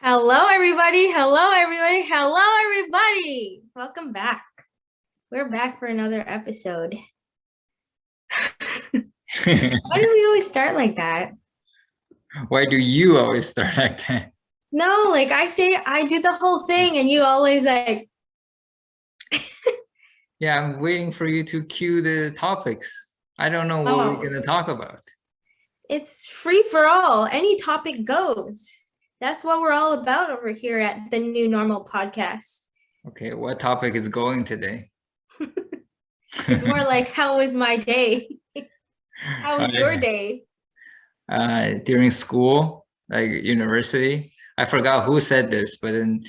Hello, everybody. Hello, everybody. Hello, everybody. Welcome back. We're back for another episode. Why do we always start like that? Why do you always start like that? No, like I say, I do the whole thing, and you always like, Yeah, I'm waiting for you to cue the topics. I don't know what we're oh, gonna talk about. it's free for all. Any topic goes. That's what we're all about over here at the New Normal podcast. Okay, what topic is going today? It's more like, how was my day? How was your I, day? during school, like university, I forgot who said this, but then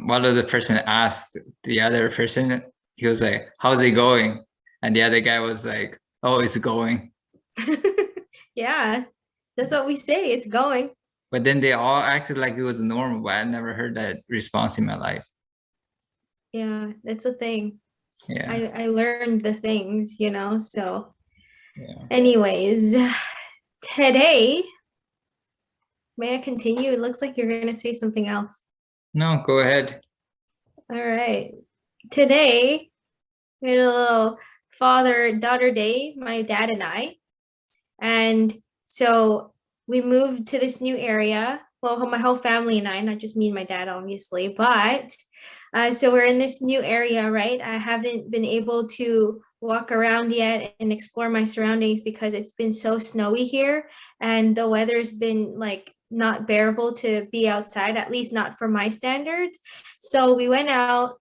one of the person asked the other person, he was like, "How's it going?" And the other guy was like, "Oh, it's going." Yeah, that's what we say. It's going. But then they all acted like it was normal, but I never heard that response in my life. Yeah, it's a thing. Yeah, I learned the things. So, yeah. anyways, today, may I continue? It looks like you're going to say something else. No, go ahead. All right. Today, we had a little father-daughter day, my dad and I. And so we moved to this new area. Well, my whole family and I, not just me and my dad, obviously, but so we're in this new area, right? I haven't been able to walk around yet and explore my surroundings because it's been so snowy here and the weather's been like not bearable to be outside, at least not for my standards. So we went out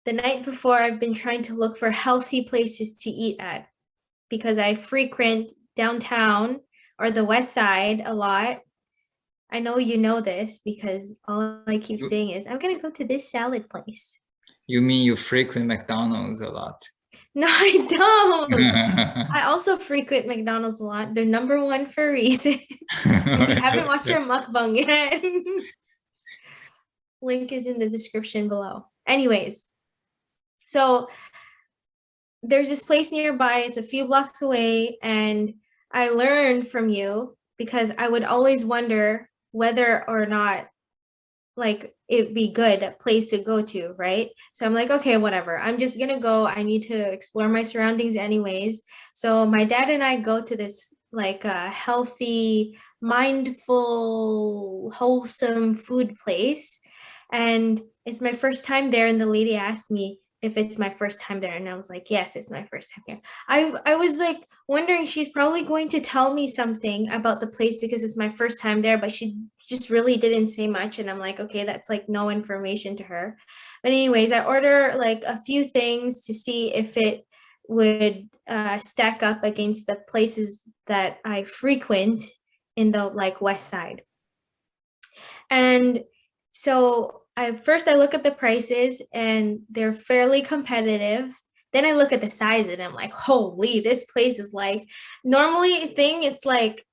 the night before. I've been trying to look for healthy places to eat at because I frequent downtown or the west side a lot. I know you know this because all I keep You, saying is, I'm going to go to this salad place. you mean you frequent McDonald's a lot? No, I don't. I also frequent McDonald's a lot. They're number one for a reason. If you haven't watched our mukbang yet, link is in the description below. Anyways, so there's this place nearby. It's a few blocks away. And I learned from you because I would always wonder whether or not like it'd be good place to go to, right? So I'm like, okay, whatever. I'm just gonna go. I need to explore my surroundings anyways. So my dad and I go to this like healthy, mindful, wholesome food place. And it's my first time there. And the lady asked me if it's my first time there. And I was like, yes, it's my first time here. I was like wondering, she's probably going to tell me something about the place because it's my first time there, but she just really didn't say much. And I'm like, okay, that's like no information to her. But anyways, I order like a few things to see if it would stack up against the places that I frequent in the like west side. And so I look at the prices and they're fairly competitive. Then I look at the size and I'm like, holy, this place is like normally thing it's like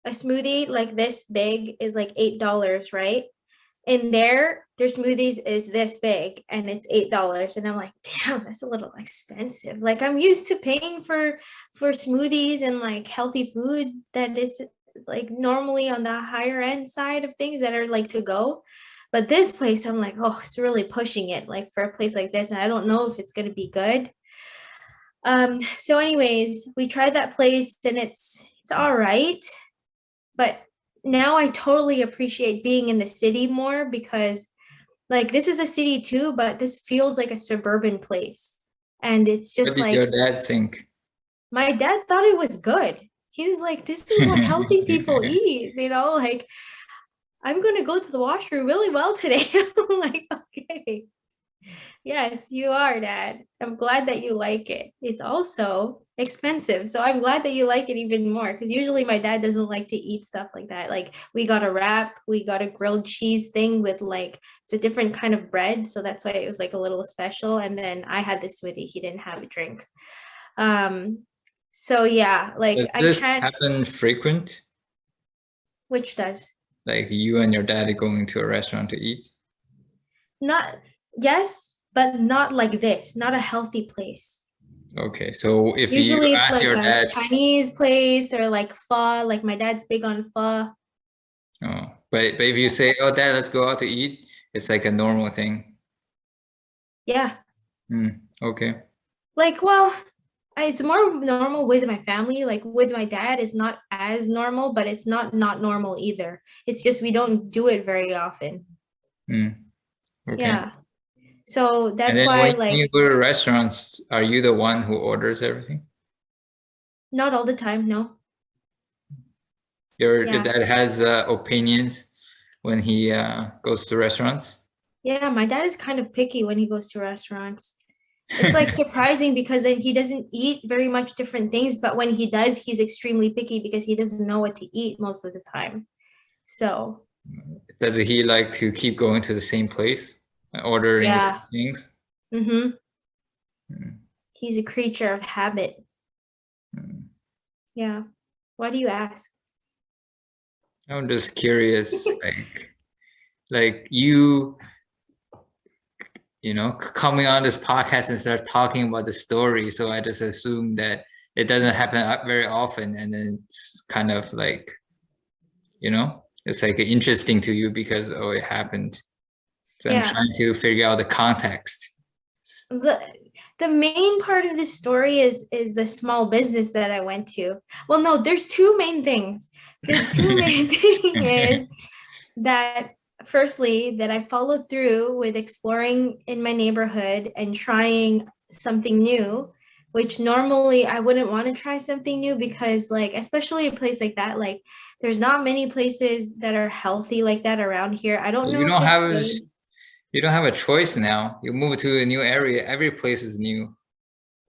a smoothie like this big is like $8, right? And their smoothies is this big and it's $8. And I'm like, damn, that's a little expensive. Like I'm used to paying for smoothies and like healthy food that is like normally on the higher end side of things that are like to go. But this place, I'm like, oh, it's really pushing it like for a place like this. And I don't know if it's gonna be good. So anyways, we tried that place and it's all right. But now I totally appreciate being in the city more because like this is a city too, but this feels like a suburban place. And it's What just did your like dad think? my dad thought it was good. He was like, this is what healthy people eat, like I'm gonna go to the washroom really well today. I'm like, okay. Yes, you are, Dad. I'm glad that you like it. It's also expensive. So I'm glad that you like it even more because usually my dad doesn't like to eat stuff like that. Like we got a wrap, we got a grilled cheese thing with like it's a different kind of bread. So that's why it was like a little special. And then I had this smoothie. He didn't have a drink. So yeah, like Does I this can't, happen frequent? which does Like you and your dad going to a restaurant to eat? not, yes, but not like this, not a healthy place. Okay, so if you Usually it's ask like your a dad, Chinese place or like pho, like my dad's big on pho. oh, But if you say, "Oh, Dad, let's go out to eat," it's like a normal thing. Yeah. Okay. Like, well, it's more normal with my family. Like with my dad, it's not as normal, but it's not normal either. It's just we don't do it very often. Okay. Yeah. So And that's then why, when like, you go to restaurants, are you the one who orders everything? not all the time, no. Your Yeah. dad has opinions when he goes to restaurants? Yeah, my dad is kind of picky when he goes to restaurants. It's like surprising because then he doesn't eat very much different things, but when he does, he's extremely picky because he doesn't know what to eat most of the time. So, Does he like to keep going to the same place, ordering the same yeah. things? Mm-hmm. Hmm. He's a creature of habit. Hmm. Yeah. Why do you ask? I'm just curious, like coming on this podcast and start talking about the story. So I just assume that it doesn't happen very often, and then it's kind of like, it's like interesting to you because it happened. So I'm Yeah. trying to figure out the context. The, the main part of this story is the small business that I went to. Well, no, there's two main things. The two main thing is that firstly that I followed through with exploring in my neighborhood and trying something new, which normally I wouldn't want to try something new because like especially a place like that, like there's not many places that are healthy like that around here. I don't You know don't if it's have a, good. you don't have a choice now. You move to a new area. Every place is new.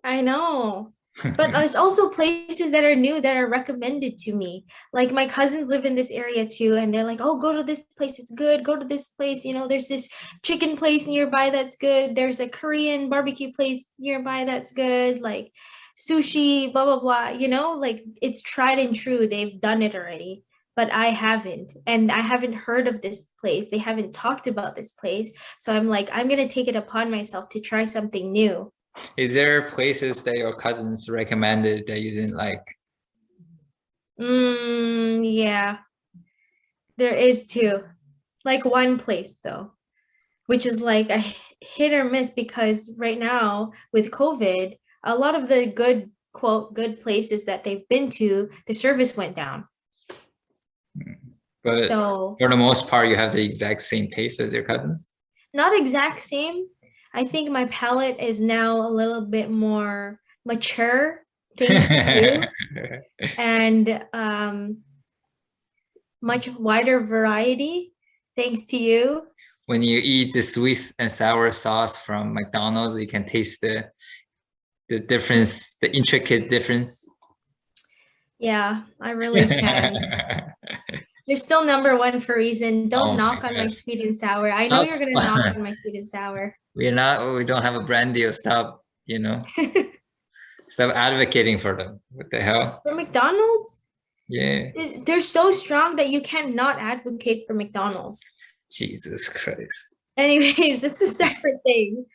I know. But there's also places that are new that are recommended to me. Like my cousins live in this area too, and they're like, oh, go to this place, it's good. Go to this place. You know, there's this chicken place nearby that's good. There's a Korean barbecue place nearby that's good. Like sushi, blah, blah, blah. You know, like it's tried and true. They've done it already. But I haven't. And I haven't heard of this place. They haven't talked about this place. So I'm like, I'm going to take it upon myself to try something new. Is there places that your cousins recommended that you didn't like? Yeah, there is two. Like one place though, which is like a hit or miss because right now with COVID, a lot of the good quote good places that they've been to, the service went down. But So for the most part, you have the exact same taste as your cousins. not exact same. I think my palate is now a little bit more mature thanks to you and much wider variety thanks to you. When you eat the sweet and sour sauce from McDonald's, you can taste the difference, the intricate difference. Yeah, I really can. You're still number one for a reason. Don't Oh my knock on my God. sweet and sour. I know Stop. you're gonna knock on my sweet and sour. We don't have a brand deal. Stop, stop advocating for them. What the hell? For McDonald's, Yeah. they're so strong that you cannot advocate for McDonald's. Jesus Christ. Anyways, it's a separate thing.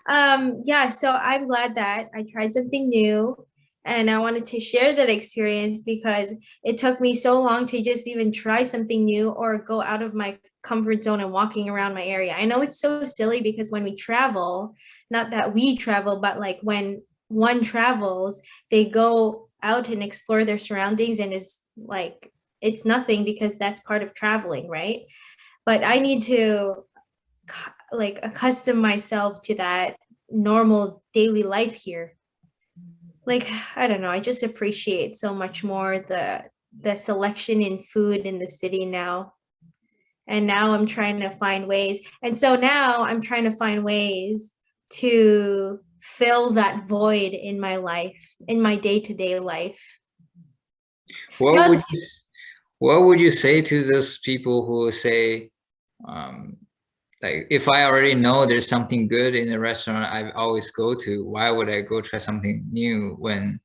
Yeah, so I'm glad that I tried something new and I wanted to share that experience because it took me so long to just even try something new or go out of my comfort zone and walking around my area. I know it's so silly because when we travel, not that we travel, but like when one travels, they go out and explore their surroundings and is like it's nothing because that's part of traveling, right? But I need to like accustom myself to that normal daily life here. Like I don't know, I just appreciate so much more the selection in food in the city now. And now I'm trying to find ways. And so now I'm trying to find ways to fill that void in my life, in my day-to-day life. What would Not you what would you say to those people who say, um, like, if I already know there's something good in a restaurant I always go to, why would I go try something new when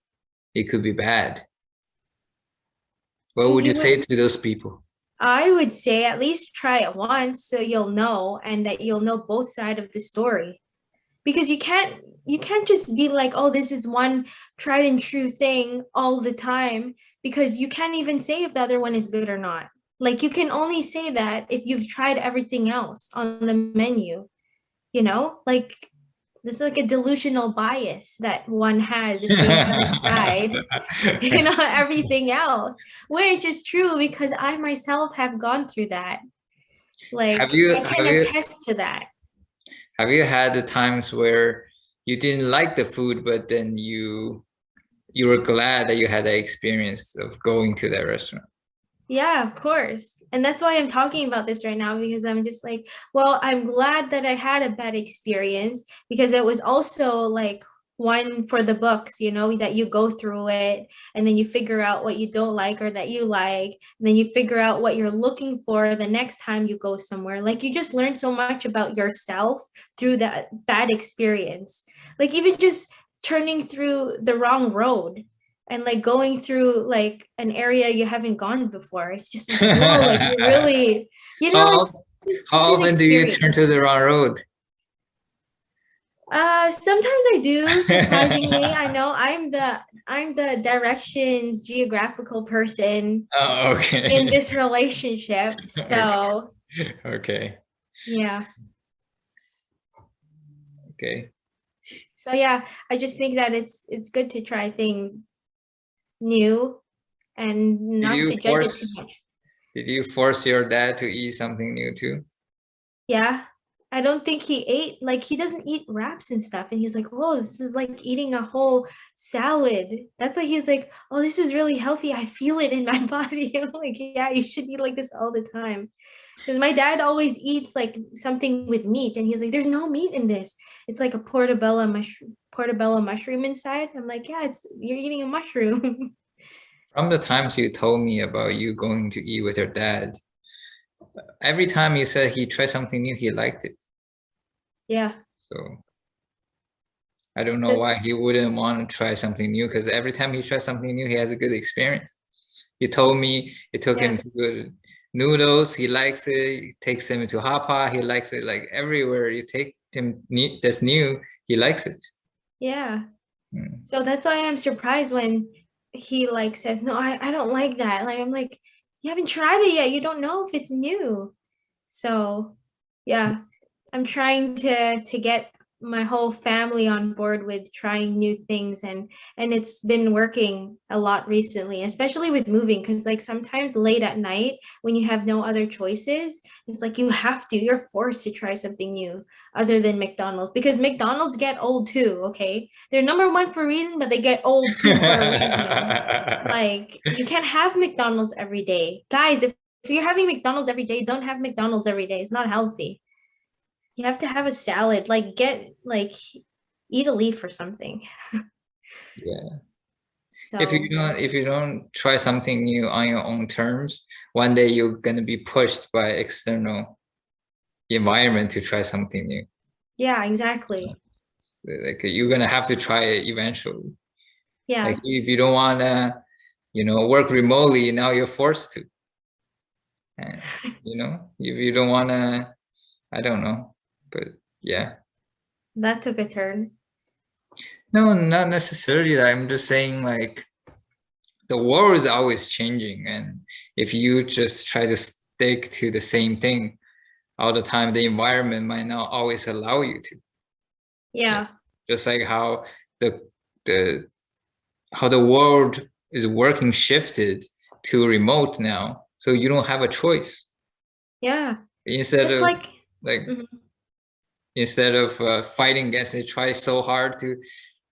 it could be bad? What because would you you say would to those people? I would say at least try it once so you'll know and that you'll know both sides of the story. Because you can't just be like, oh, this is one tried and true thing all the time because you can't even say if the other one is good or not. Like you can only say that if you've tried everything else on the menu, you know? Like this is like a delusional bias that one has if they haven't tried, you know, everything else, which is true because I myself have gone through that. Have Like you I can attest to that. have you had the times where you didn't like the food, but then you were glad that you had that experience of going to that restaurant? Yeah, of course. And that's why I'm talking about this right now because I'm just like, well, I'm glad that I had a bad experience because it was also like one for the books, you know, that you go through it and then you figure out what you don't like or that you like, and then you figure out what you're looking for the next time you go somewhere. Like you just learn so much about yourself through that bad experience. Like even just turning through the wrong road and like going through like an area you haven't gone before. It's just like, whoa, like you really, you know, How how it's an often do you turn to experience. the wrong road? Sometimes I do, surprisingly. I know I'm the directions geographical person Oh, in okay. this relationship. Okay. So Okay. yeah. Okay. So yeah, I just think that it's good to try things new and Did not you to judge it too force much. did you force your dad to eat something new too? Yeah. I don't think he ate, like he doesn't eat wraps and stuff. And he's like, oh, this is like eating a whole salad. That's why he's like, oh, this is really healthy. I feel it in my body. I'm like, yeah, you should eat like this all the time. Because my dad always eats like something with meat. And he's like, there's no meat in this. It's like a portobello mushroom inside. I'm like, yeah, it's you're eating a mushroom. From the times you told me about you going to eat with your dad, every time you said he tried something new, he liked it. Yeah. So I don't know Because why he wouldn't want to try something new, because every time he tries something new, he has a good experience. He told me it took him yeah. to good noodles. He likes it. It takes him to Hapa. He likes it. Like everywhere you take him that's new, he likes it. Yeah. Mm. So that's why I'm surprised when he like says, no, I don't like that. Like I'm like, you haven't tried it yet. You don't know if it's new. So yeah, I'm trying to get my whole family on board with trying new things, and it's been working a lot recently, especially with moving, because like sometimes late at night when you have no other choices, it's like you're forced to try something new other than McDonald's, because McDonald's get old too, okay? They're number one for a reason, but they get old too for a reason. Like you can't have McDonald's every day. Guys, if you're having McDonald's every day, don't have McDonald's every day. It's not healthy. You have to have a salad. Like get like eat a leaf or something. Yeah. So If you don't try something new on your own terms, one day you're gonna be pushed by external environment to try something new. yeah, exactly. Like you're gonna have to try it eventually. Like Yeah, if you don't wanna, work remotely, now you're forced to. And if you don't wanna, I don't know, but yeah. that took a turn. No, not necessarily. I'm just saying like the world is always changing, and if you just try to stick to the same thing all the time, the environment might not always allow you to. Yeah. Yeah. Just like how the the how the world is working shifted to remote now, so you don't have a choice. Yeah. Instead It's of like like mhm. fighting against it, try so hard to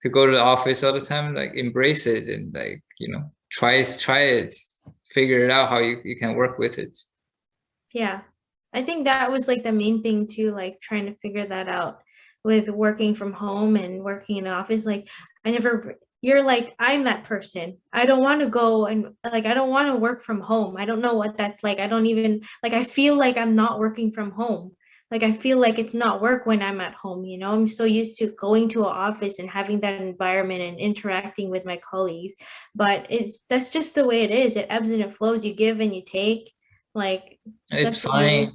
go to the office all the time, like embrace it and like try it, figure it out how you can work with it. Yeah. I think that was like the main thing too, like trying to figure that out with working from home and working in the office. Like you're like, I'm that person. I don't want to go and like, I don't want to work from home. I don't know what that's like. I don't even like, I feel like I'm not working from home. Like, I feel like it's not work when I'm at home. I'm so used to going to an office and having that environment and interacting with my colleagues. But that's just the way it is. It ebbs and it flows. You give and you take. Like, It's that's what it fine. is.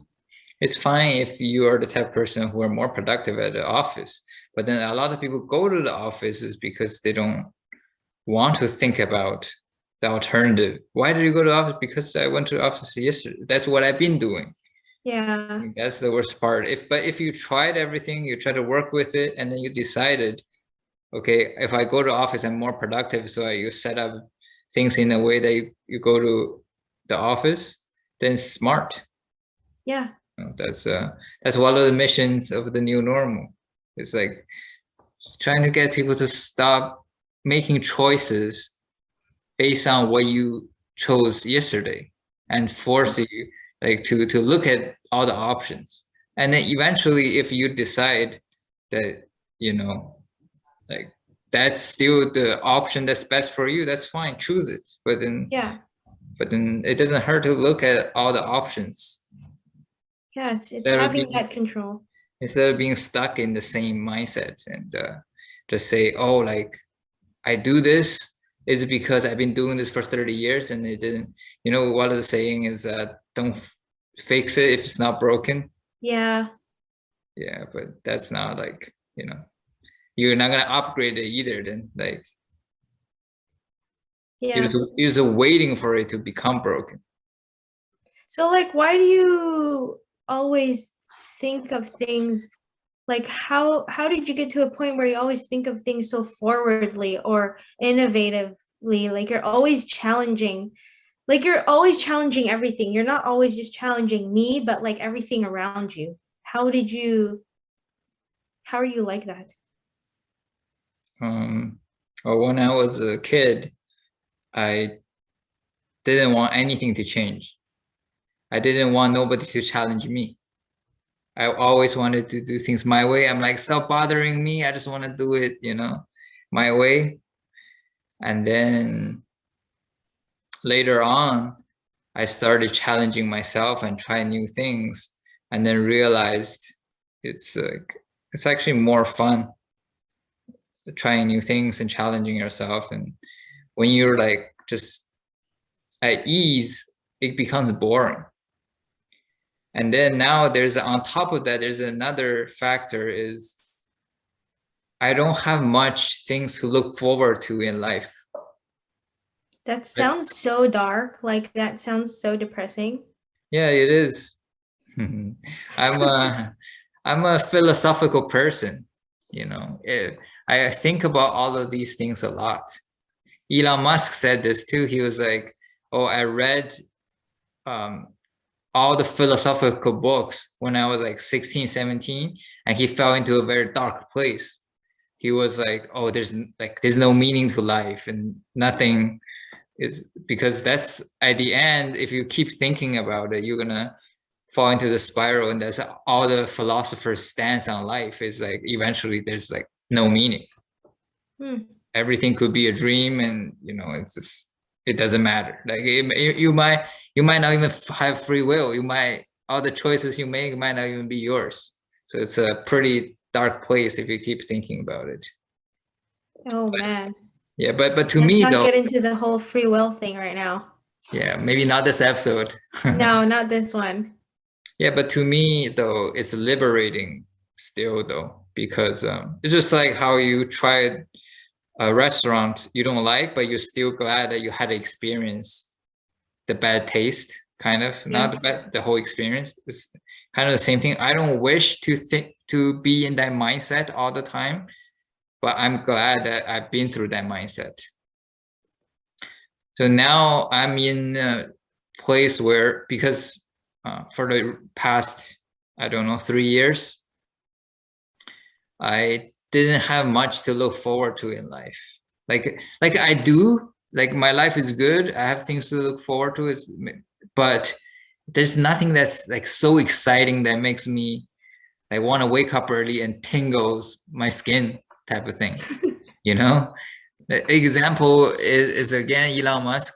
It's fine if you are the type of person who are more productive at the office, but then a lot of people go to the offices because they don't want to think about the alternative. Why did you go to the office? Because I went to the office yesterday. That's what I've been doing. Yeah. That's the worst part. If you tried everything, you try to work with it, and then you decided, okay, if I go to office, I'm more productive. So you set up things in a way that you go to the office, then smart. Yeah. That's one of the missions of the new normal. It's like trying to get people to stop making choices based on what you chose yesterday and force you like to look at all the options. And then eventually if you decide that, like that's still the option that's best for you, that's fine, choose it. Yeah. But then it doesn't hurt to look at all the options Yeah. It's instead of having being that control. stuck in the same mindset and just say, oh, like I do this is because I've been doing this for 30 years and it didn't, what the saying is don't fix it if it's not broken. Yeah. Yeah, but that's not like, you're not gonna upgrade it either then. Like Yeah. you're just waiting for it to become broken. So like why do you always think of things like how did you get to a point where you always think of things so forwardly or innovatively? Like you're always challenging everything. You're not always just challenging me, but like everything around you. How are you like that? Or when I was a kid, I didn't want anything to change. I didn't want nobody to challenge me. I always wanted to do things my way. I'm like, stop bothering me. I just want to do it, my way. And then later on, I started challenging myself and trying new things, and then realized it's actually more fun trying new things and challenging yourself. And when you're like just at ease, it becomes boring. And then now there's on top of that, there's another factor is I don't have much things to look forward to in life. That Like, sounds so dark. Like that sounds so depressing. yeah, it is. I'm a I'm a philosophical person, you know. I think about all of these things a lot. Elon Musk said this too. He was like, "Oh, I read um, all the philosophical books when I was like 16, 17, and he fell into a very dark place. He was like, oh, there's no meaning to life and nothing is because that's at the end, if you keep thinking about it, you're gonna fall into the spiral, and that's all the philosophers' stance on life is like eventually there's like no meaning. Hmm. Everything could be a dream, and it's just it doesn't matter. Like you might not even have free will. You might all the choices you make might not even be yours. So it's a pretty dark place if you keep thinking about it. Oh man. Yeah, but to Let's me not though, get into the whole free will thing right now. yeah, maybe not this episode. No, not this one. Yeah, but to me though, it's liberating still though, because it's just like how you tried a restaurant you don't like, but you're still glad that you had to experience the bad taste, kind of, not Yeah. the whole experience. It's kind of the same thing. I don't wish to be in that mindset all the time, but I'm glad that I've been through that mindset. So now I'm in a place where, because for the past, I don't know, 3 years, I didn't have much to look forward to in life. Like I do, like my life is good. I have things to look forward to, but there's nothing that's like so exciting that makes me like want to wake up early and tingles my skin type of thing, you know? The example is again Elon Musk.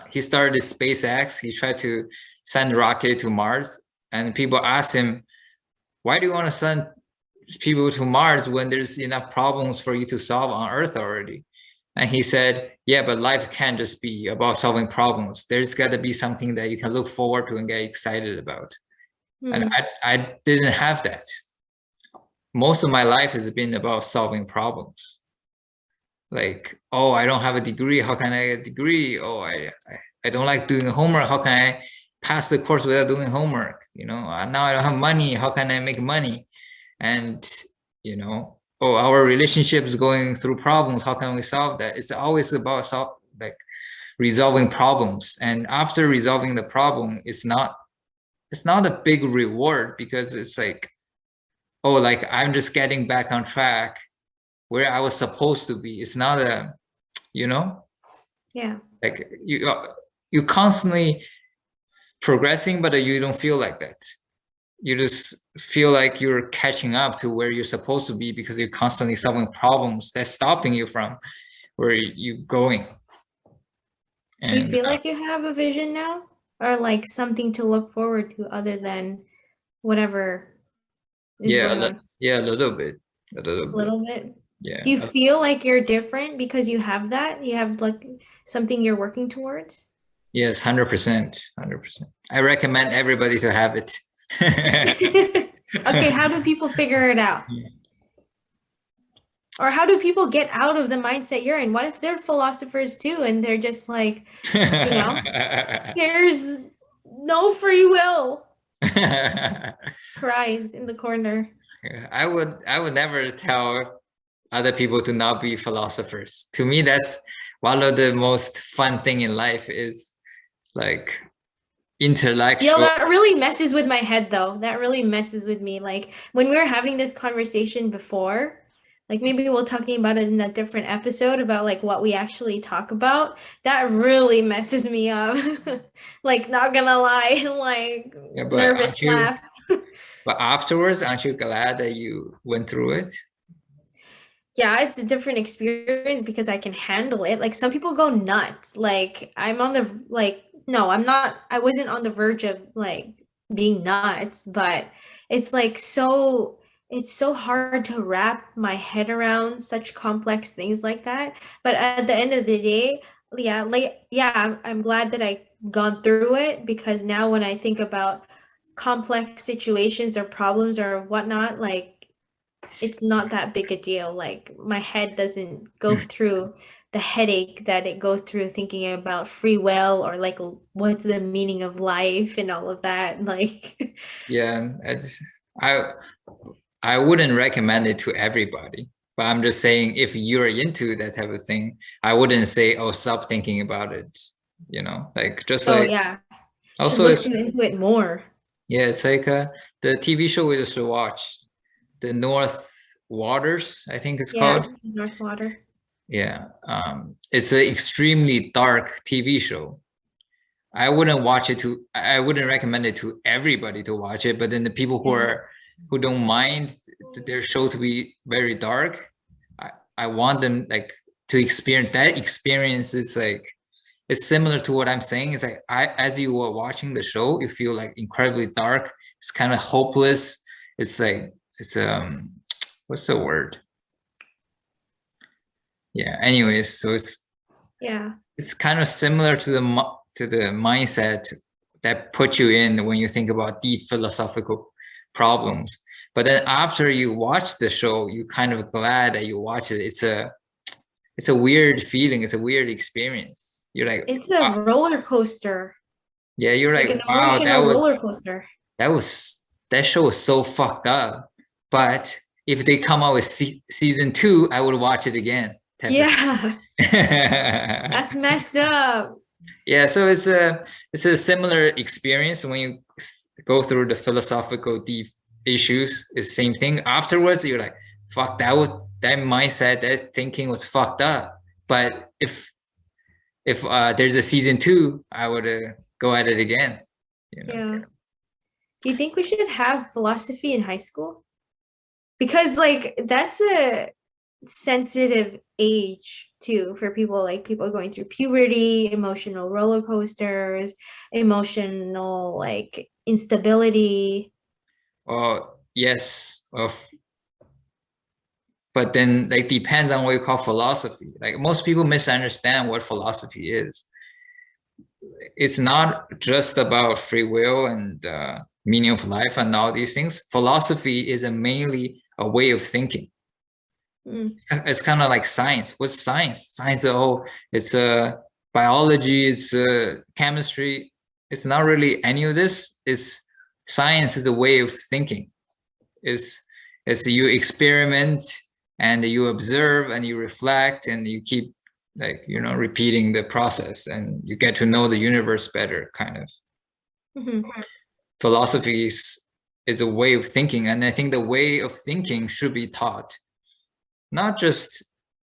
He started SpaceX. He tried to send a rocket to Mars, and people asked him, "Why do you want to send people to Mars when there's enough problems for you to solve on Earth already?" And he said, "Yeah, but life can't just be about solving problems. There's got to be something that you can look forward to and get excited about." And Hmm. I didn't have that. Most of my life has been about solving problems. like, oh, I don't have a degree, how can I get a degree? Oh, I don't like doing homework, how can I pass the course without doing homework? Now I don't have money, how can I make money? And oh, our relationship is going through problems, how can we solve that? It's always about like resolving problems. And after resolving the problem, it's not a big reward, because it's like, oh, like I'm just getting back on track where I was supposed to be. It's not a, Yeah. like you constantly progressing, but you don't feel like that. You just feel like you're catching up to where you're supposed to be, because you're constantly solving problems that's stopping you from where you're going. Do you And feel like you have a vision now, or like something to look forward to other than whatever is yeah, going on? yeah, a little bit, A little bit. Do yeah. you feel like you're different because you have that? You have like something you're working towards? Yes, 100%, 100%. I recommend everybody to have it. Okay, how do people figure it out? Or how do people get out of the mindset you're in? What if they're philosophers too and they're just like, you know, there's no free will? Cries in the corner. I would never tell other people to not be philosophers. To me, that's one of the most fun thing in life, is like Yo, intellectual. that really messes with my head though. That really messes with me. Like when we were having this conversation before, like maybe we're talking about it in a different episode about like what we actually talk about. That really messes me up. Like not gonna lie, like Yeah, but nervous laugh. but afterwards, aren't you glad that you went through it? Yeah, it's a different experience because I can handle it. Like some people go nuts. Like I'm on the like no, I'm not I wasn't on the verge of like being nuts, but it's like it's so hard to wrap my head around such complex things like that. But at the end of the day, yeah, I'm glad that I gone through it, because now when I think about complex situations or problems or whatnot, like it's not that big a deal. Like my head doesn't go through the headache that it goes through thinking about free will or like what's the meaning of life and all of that. Like Yeah, I I wouldn't recommend it to everybody, but I'm just saying, if you're into that type of thing, I wouldn't say, oh, stop thinking about it. Like just oh like yeah, should also look into it more. yeah, it's like the TV show we used to watch, the North Waters, I think it's called. Yeah, North Water. Yeah, it's an extremely dark TV show. I wouldn't recommend it to everybody to watch it, but then the people who don't mind their show to be very dark, I want them like to experience that experience. It's like it's similar to what I'm saying. It's like as you were watching the show, you feel like incredibly dark. It's kind of hopeless. It's like what's the word? Yeah. Anyways, so Yeah. it's kind of similar to the mindset that put you in when you think about deep philosophical problems. But then after you watch the show, you're kind of glad that you watch it. It's a weird feeling. It's a weird experience. You're like, It's a wow. roller coaster. Yeah, you're Like like, an wow, emotional roller coaster. that show was so fucked up. But if they come out with season 2, I would watch it again. Yeah. That's messed up. Yeah, so it's a similar experience when you go through the philosophical deep issues. It's the same thing. Afterwards, you're like, fuck, that mindset, that thinking was fucked up. But if there's a season 2, I would go at it again. Yeah. Do you think we should have philosophy in high school? Because like that's a sensitive age too for people, like people going through puberty, emotional roller coasters, emotional like instability. Well, yes, but then like depends on what you call philosophy. Like most people misunderstand what philosophy is. It's not just about free will and meaning of life and all these things. Philosophy is mainly a way of thinking. Mm. It's kind of like science. What's science? Science, oh, it's biology, it's chemistry. It's not really any of this. It's science is a way of thinking. It's you experiment and you observe and you reflect and you keep like, you know, repeating the process and you get to know the universe better, kind of. Hmm. Philosophy is a way of thinking. And I think the way of thinking should be taught, not just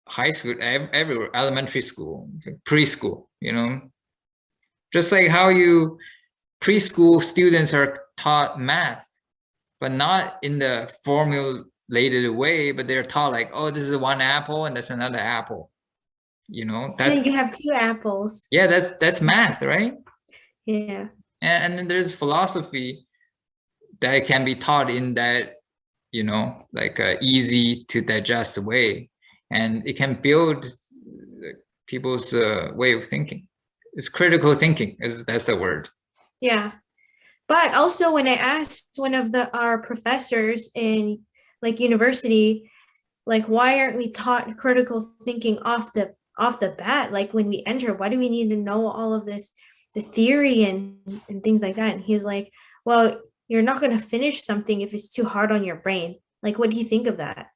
high school, everywhere, elementary school, preschool, you know, just like how you preschool students are taught math, but not in the formulated way, but they're taught like, oh, this is one apple and that's another apple. You know, that's, And you have two apples. yeah, that's math, right? Yeah. And then there's philosophy that can be taught in that, you know, like a easy to digest way, and it can build people's way of thinking. It's critical thinking, that's the word. Yeah. But also when I asked one of our professors in like university, like why aren't we taught critical thinking off the bat? Like when we enter, why do we need to know all of this, the theory and things like that? And he was like, well, you're not going to finish something if it's too hard on your brain. Like, what do you think of that?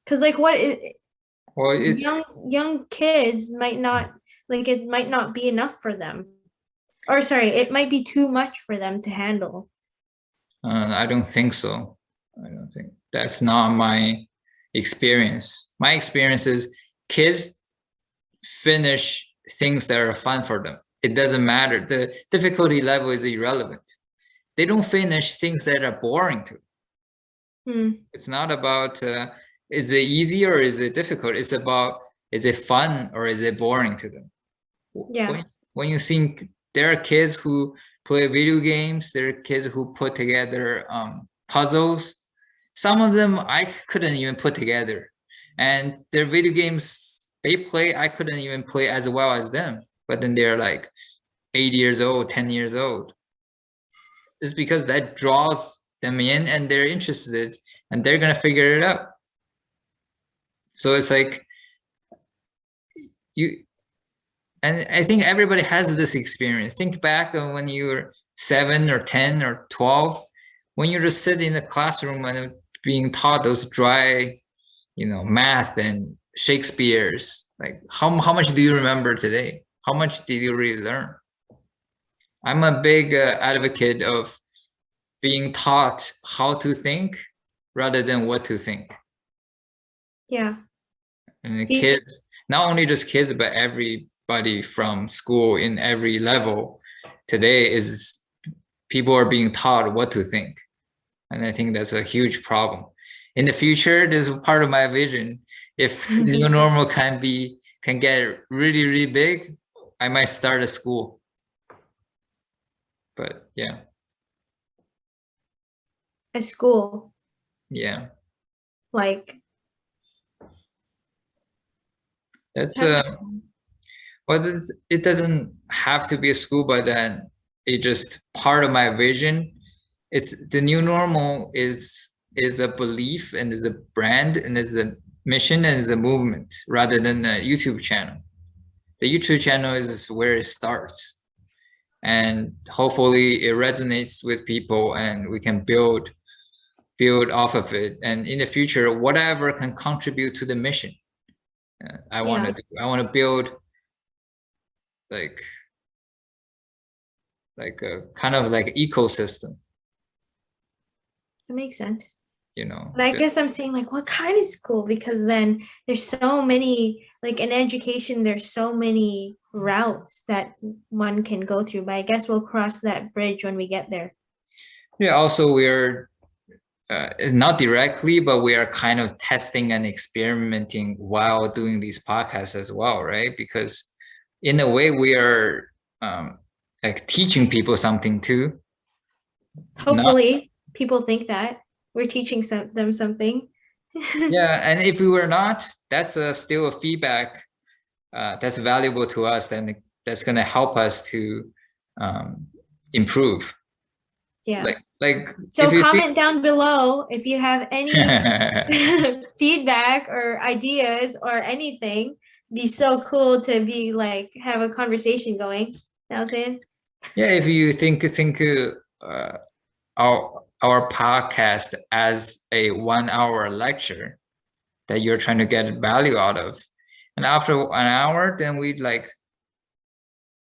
Because like what is, Well, it's young kids might not, like it might not be enough for them, or sorry, it might be too much for them to handle. I don't think so. I don't think that's not my experience. My experience is kids finish things that are fun for them. It doesn't matter. The difficulty level is irrelevant. They don't finish things that are boring to them. Hmm. It's not about is it easy or is it difficult? It's about is it fun or is it boring to them? Yeah. When you think there are kids who play video games, there are kids who put together puzzles. Some of them I couldn't even put together, and their video games they play I couldn't even play as well as them. But then they're like 8 years old, 10 years old. It's because that draws them in and they're interested and they're gonna figure it out. So it's like you, and I think everybody has this experience. Think back on when you were 7 or 10 or 12, when you just sit in the classroom and being taught those dry, you know, math and Shakespeare's. Like how much do you remember today? How much did you really learn? I'm a big advocate of being taught how to think rather than what to think. Yeah. And the He- kids, not only just kids, but everybody from school in every level today is people are being taught what to think. And I think that's a huge problem. In the future, this is part of my vision. If the new normal can get really, really big, I might start a school. But yeah, a school, yeah. like That's that's well, it doesn't have to be a school, but then it just part of my vision. It's the new normal is a belief and is a brand and is a mission and is a movement rather than a YouTube channel. The YouTube channel is where it starts, and hopefully it resonates with people and we can build off of it. And in the future, whatever can contribute to the mission, I want to yeah, do. I want to build like a kind of like ecosystem, that makes sense. you know. But I guess I'm saying like what kind of school, because then there's so many, like in education there's so many routes that one can go through, but I guess we'll cross that bridge when we get there. Yeah, also we are not directly, but we are kind of testing and experimenting while doing these podcasts as well, right? Because in a way we are like teaching people something too. Not, Hopefully people think that we're teaching them something. yeah, and if we were not, that's still a feedback that's valuable to us, then that's going to help us to improve. Yeah. like So if you think comment down below if you have any feedback or ideas or anything. Be so cool to be like have a conversation going. You know what I'm saying? yeah, if you think our podcast as a 1 hour lecture that you're trying to get value out of, and after an hour, then we like,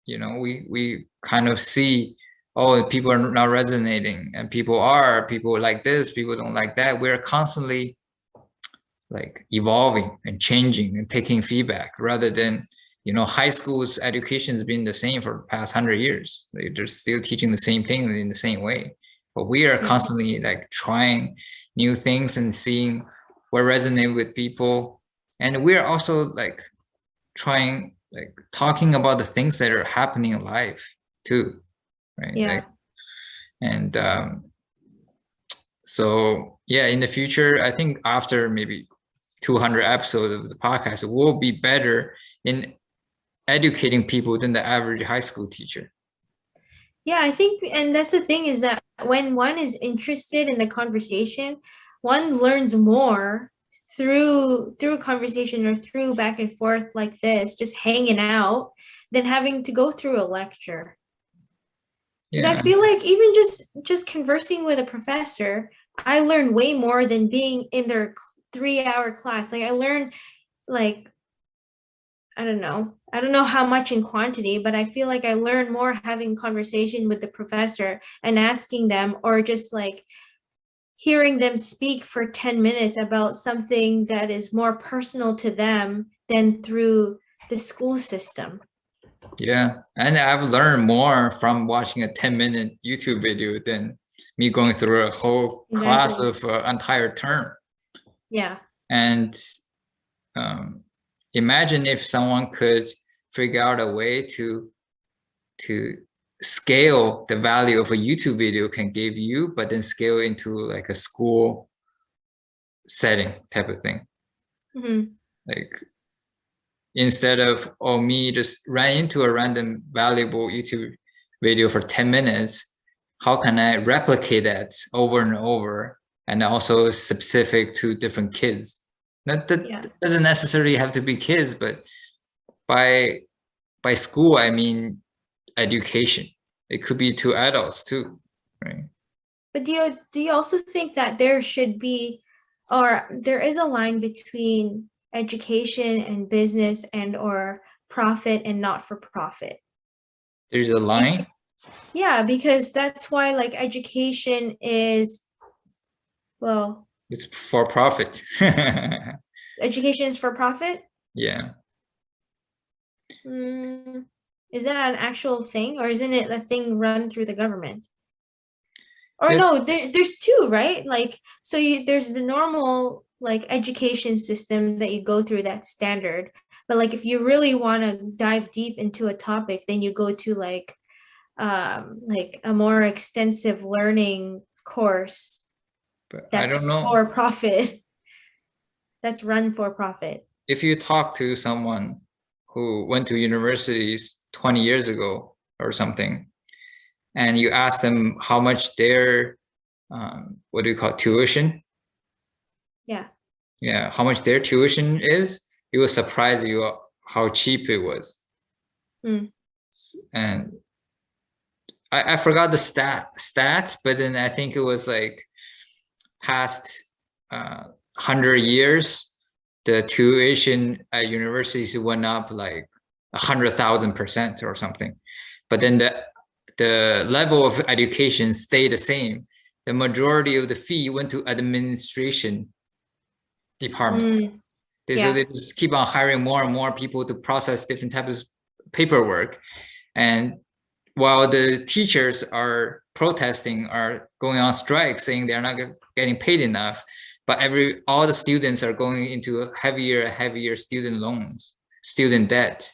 we kind of see, oh, people are not resonating, and people like this, people don't like that. We're constantly like evolving and changing and taking feedback rather than, high school's education has been the same for the past 100 years. They're still teaching the same thing in the same way, but we are Yeah. constantly like trying new things and seeing what resonate with people. And we're also like trying, like talking about the things that are happening in life too, right? Yeah. Like, and so yeah, in the future, I think after maybe 200 episodes of the podcast, it will be better in educating people than the average high school teacher. Yeah, I think, and that's the thing is that when one is interested in the conversation, one learns more through a conversation or through back and forth like this, just hanging out, than having to go through a lecture. Because I Yeah, feel like even just conversing with a professor, I learn way more than being in their 3 hour class. Like I learn like I don't know how much in quantity, but I feel like I learn more having conversation with the professor and asking them, or just like hearing them speak for 10 minutes about something that is more personal to them than through the school system. yeah. And I've learned more from watching a 10-minute YouTube video than me going through a whole class Exactly. of entire term. Yeah. And um, imagine if someone could figure out a way to scale the value of a YouTube video can give you, but then scale into like a school setting type of thing. Mm-hmm. Like instead of, oh, me just ran into a random valuable YouTube video for 10 minutes, how can I replicate that over and over, and also specific to different kids? That Yeah. doesn't necessarily have to be kids, but by school, I mean education. It could be to adults too, right? But do you also think that there should be, or there is a line between education and business and or profit and not for profit? There's a line. Yeah, because that's why like education is, well, It's for profit. education is for profit. Yeah. Mm, is that an actual thing, or isn't it a thing run through the government? Or It's no, there's two, right? Like, so there's the normal like education system that you go through, that's standard. But like if you really want to dive deep into a topic, then you go to like a more extensive learning course but I that's don't know. for profit, that's run for profit. If you talk to someone who went to universities 20 years ago or something, and you ask them how much their what do you call it, tuition? Yeah. Yeah, how much their tuition is, it will surprise you how cheap it was. Mm. And I forgot the stats, but then I think it was like past 100 years, the tuition at universities went up like 100,000% or something. But then the level of education stayed the same. The majority of the fee went to administration department. Mm. So Yeah. they just keep on hiring more and more people to process different types of paperwork. And while the teachers are protesting, are going on strike, saying they're not getting paid enough, but all the students are going into heavier and heavier student loans, student debt,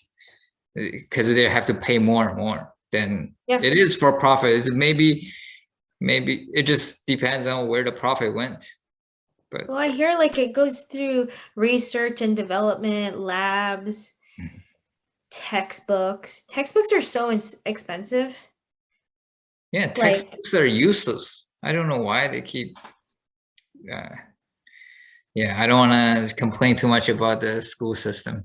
because they have to pay more and more. Then Yeah. it is for profit. It's maybe it just depends on where the profit went. But Well, I hear like it goes through research and development, labs, textbooks. Textbooks are so expensive. Yeah, Like, textbooks are useless. I don't know why they keep. Yeah, I don't want to complain too much about the school system.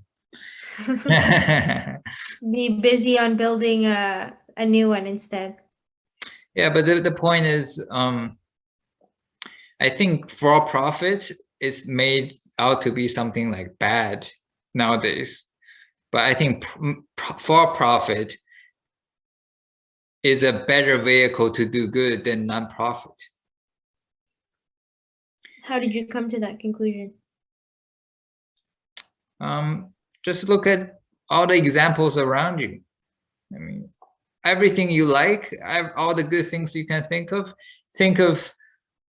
be busy on building a new one instead. Yeah, but the point is, I think for profit is made out to be something like bad nowadays. But I think for profit is a better vehicle to do good than non-profit. How did you come to that conclusion? Just look at all the examples around you. I mean, everything you like, all the good things you can think of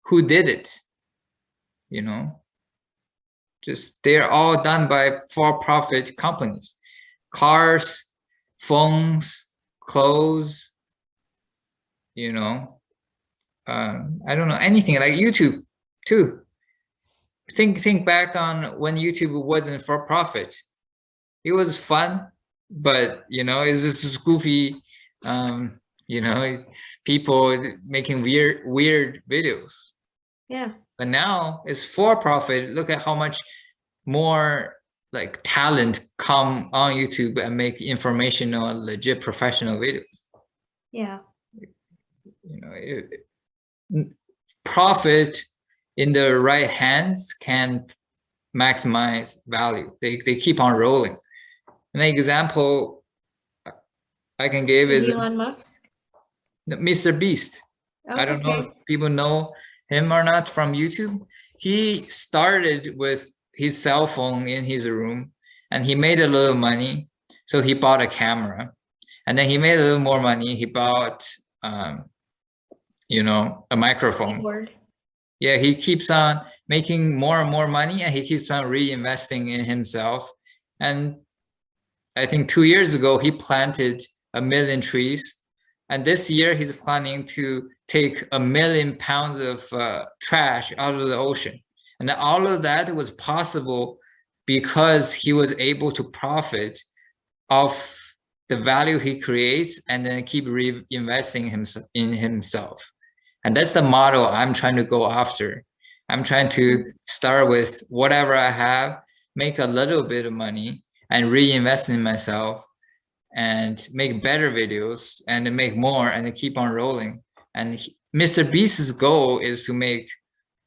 who did it, you know? Just they're all done by for-profit companies. Cars, phones, clothes, you know, I don't know, anything like YouTube too. Think back on when YouTube wasn't for profit. It was fun, but you know, it's just goofy, you know, people making weird videos. Yeah. But now it's for profit. Look at how much more like talent come on YouTube and make informational, legit professional videos. Yeah. You know, profit in the right hands can maximize value. They keep on rolling. An example I can give Is is Elon Musk? Mr. Beast. I Oh, don't know okay. if people know him or not from YouTube. He started with his cell phone in his room and he made a little money. So he bought a camera and then he made a little more money. He bought, you know, a microphone. Keyboard. Yeah, he keeps on making more and more money and he keeps on reinvesting in himself. And I think 2 years ago, he planted 1,000,000 trees. And this year, he's planning to take 1,000,000 pounds of trash out of the ocean. And all of that was possible because he was able to profit off the value he creates and then keep reinvesting in himself. And that's the model I'm trying to go after. I'm trying to start with whatever I have, make a little bit of money and reinvest in myself and make better videos and then make more and then keep on rolling. And Mr. Beast's goal is to make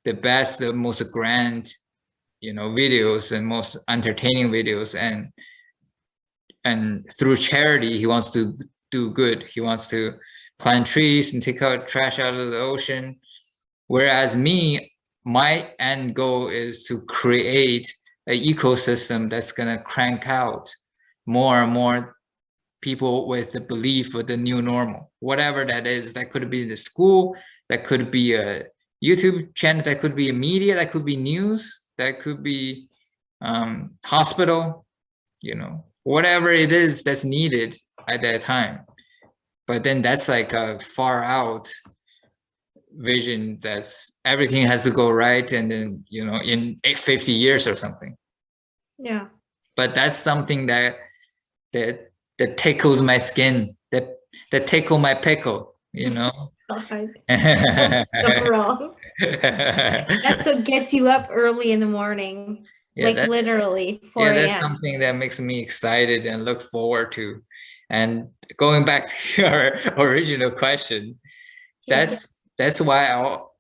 the best, the most grand, you know, videos and most entertaining videos. And through charity, he wants to do good. He wants to plant trees and take out trash out of the ocean. Whereas me, my end goal is to create an ecosystem that's gonna crank out more and more people with the belief of the new normal, whatever that is. That could be the school, that could be a YouTube channel, that could be a media, that could be news, that could be hospital, you know, whatever it is that's needed at that time. But then that's like a far out vision that's everything has to go right and then, you know, in 50 years or something. Yeah. But that's something that tickles my skin, that tickle my pickle, you know. God. Sounds so wrong. That's what gets you up early in the morning. Yeah, Like literally 4 that's a.m. something that makes me excited and look forward to. And going back to your original question, Yeah. that's why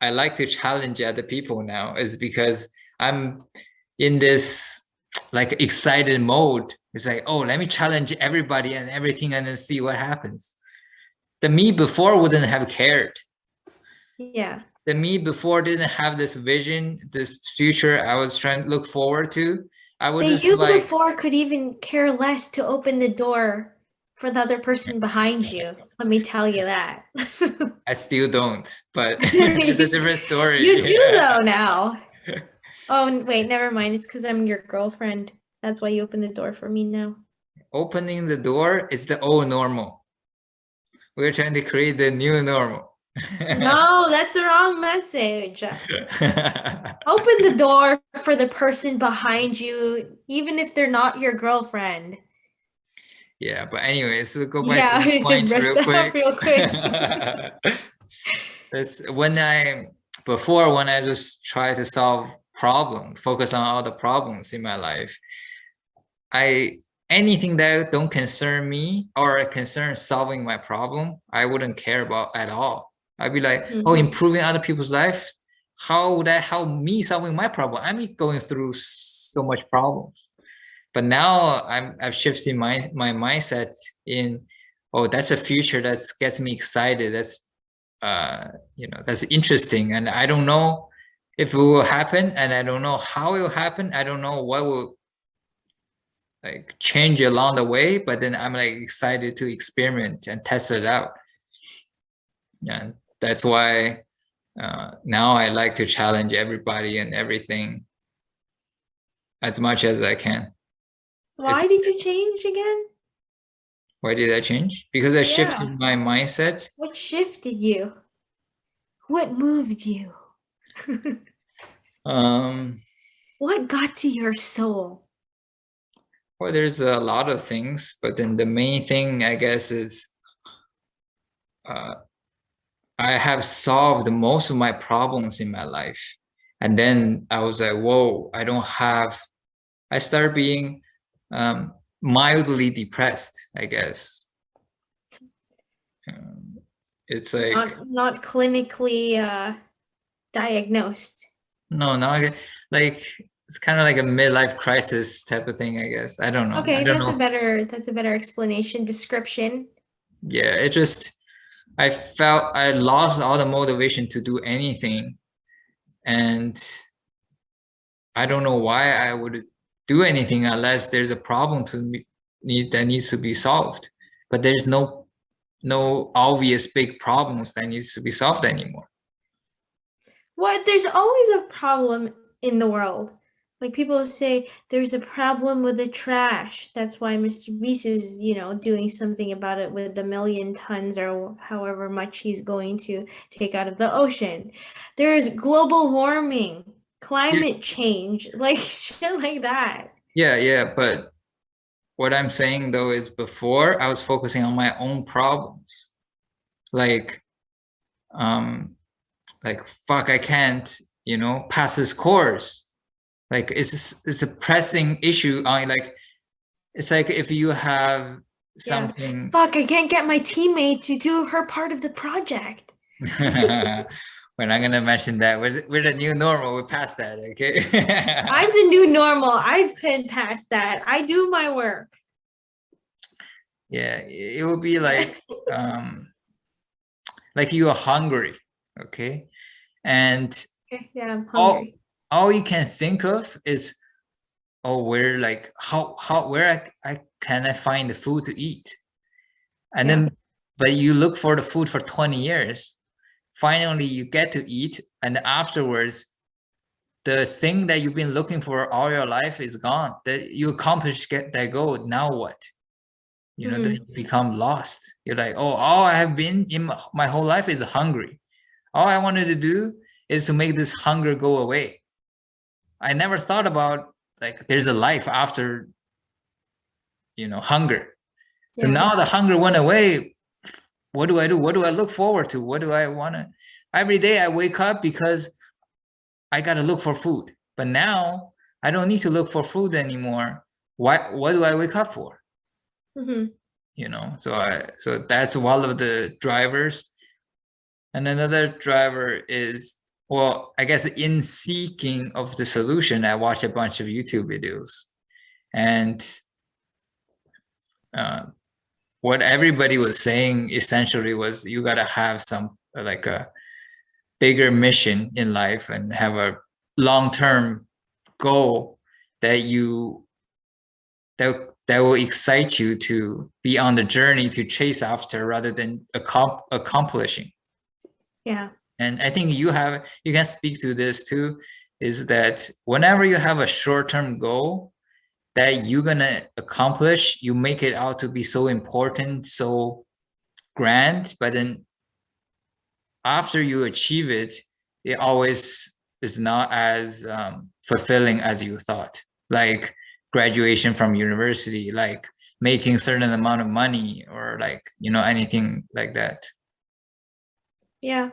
I like to challenge other people now, is because I'm in this like excited mode. It's like, oh, let me challenge everybody and everything and then see what happens. The me before wouldn't have cared. Yeah. The me before didn't have this vision, this future I was trying to look forward to. I would The just you like, before could even care less to open the door for the other person behind you. Let me tell you that. I still don't, but it's a You different story. you do Yeah. though now. Oh, wait, never mind. It's because I'm your girlfriend. That's why you open the door for me now. Opening the door is the old normal. We're trying to create the new normal. No, that's the wrong message. Open the door for the person behind you, even if they're not your girlfriend. Yeah, but anyways, so go back to Yeah, the I just point brushed real that off quick. real quick. It's when I just try to solve problem, focus on all the problems in my life, I anything that don't concern me or concern solving my problem, I wouldn't care about at all. I'd be like, oh, Mhm. improving other people's life. How would that help me solving my problem? I'm going through so much problems. But now I've shifted my mindset in, oh, that's a future that gets me excited. That's that's interesting. And I don't know if it will happen, and I don't know how it will happen. I don't know what will like change along the way, but then I'm like excited to experiment and test it out. And that's why now I like to challenge everybody and everything as much as I can. It's, Why did you change again? why did I change? Because I Yeah. shifted my mindset. What shifted you? What moved you? Um, What got to your soul? well, there's a lot of things, but then the main thing, I guess, is uh, I have solved most of my problems in my life. And then I was like, whoa, I started being mildly depressed, I guess. Um, it's like, Not clinically diagnosed. no, no, like, it's kind of like a midlife crisis type of thing, I guess. I don't know. I Okay, don't know. that's a better explanation, description. Yeah, it just, I felt I lost all the motivation to do anything. And I don't know why I would do anything unless there's a problem that needs to be solved. But there's no obvious big problems that needs to be solved anymore. What there's always a problem in the world. Like people say there's a problem with the trash. That's why Mr. Beast is, doing something about it with the million tons or however much he's going to take out of the ocean. There's global warming, Yeah, climate change, like shit like that. yeah. But what I'm saying though is before I was focusing on my own problems. Like, um, like fuck, I can't, pass this course. Like it's a pressing issue on like it's like if you have Yeah. something. Fuck, I can't get my teammate to do her part of the project. We're not gonna mention that. We're the new normal. We're past that, okay? I'm the new normal. I've been past that. I do my work. Yeah, it would be like you are hungry, okay? And Yeah, I'm all hungry. all you can think of is, oh, where like how where I can I find the food to eat? And Yeah. then but you look for the food for 20 years. Finally you get to eat, and afterwards the thing that you've been looking for all your life is gone. That you accomplished get that goal. Now what? Then you become lost. You're like, oh, all I have been in my whole life is hungry. All I wanted to do is to make this hunger go away. I never thought about like there's a life after, hunger. So Yeah. now the hunger went away. What do I do? What do I look forward to? What do I want to? Every day I wake up because I got to look for food. But now I don't need to look for food anymore. What do I wake up for? Mm-hmm. So that's one of the drivers. And another driver is, well, I guess in seeking of the solution, I watch a bunch of YouTube videos. And what everybody was saying essentially was you got to have some like a bigger mission in life and have a long-term goal that you that will excite you to be on the journey to chase after rather than accomplishing. Yeah. And I think you can speak to this too, is that whenever you have a short-term goal that you're gonna accomplish, you make it out to be so important, so grand, but then after you achieve it, it always is not as fulfilling as you thought. Like graduation from university, like making certain amount of money or like, you know, anything like that. Yeah.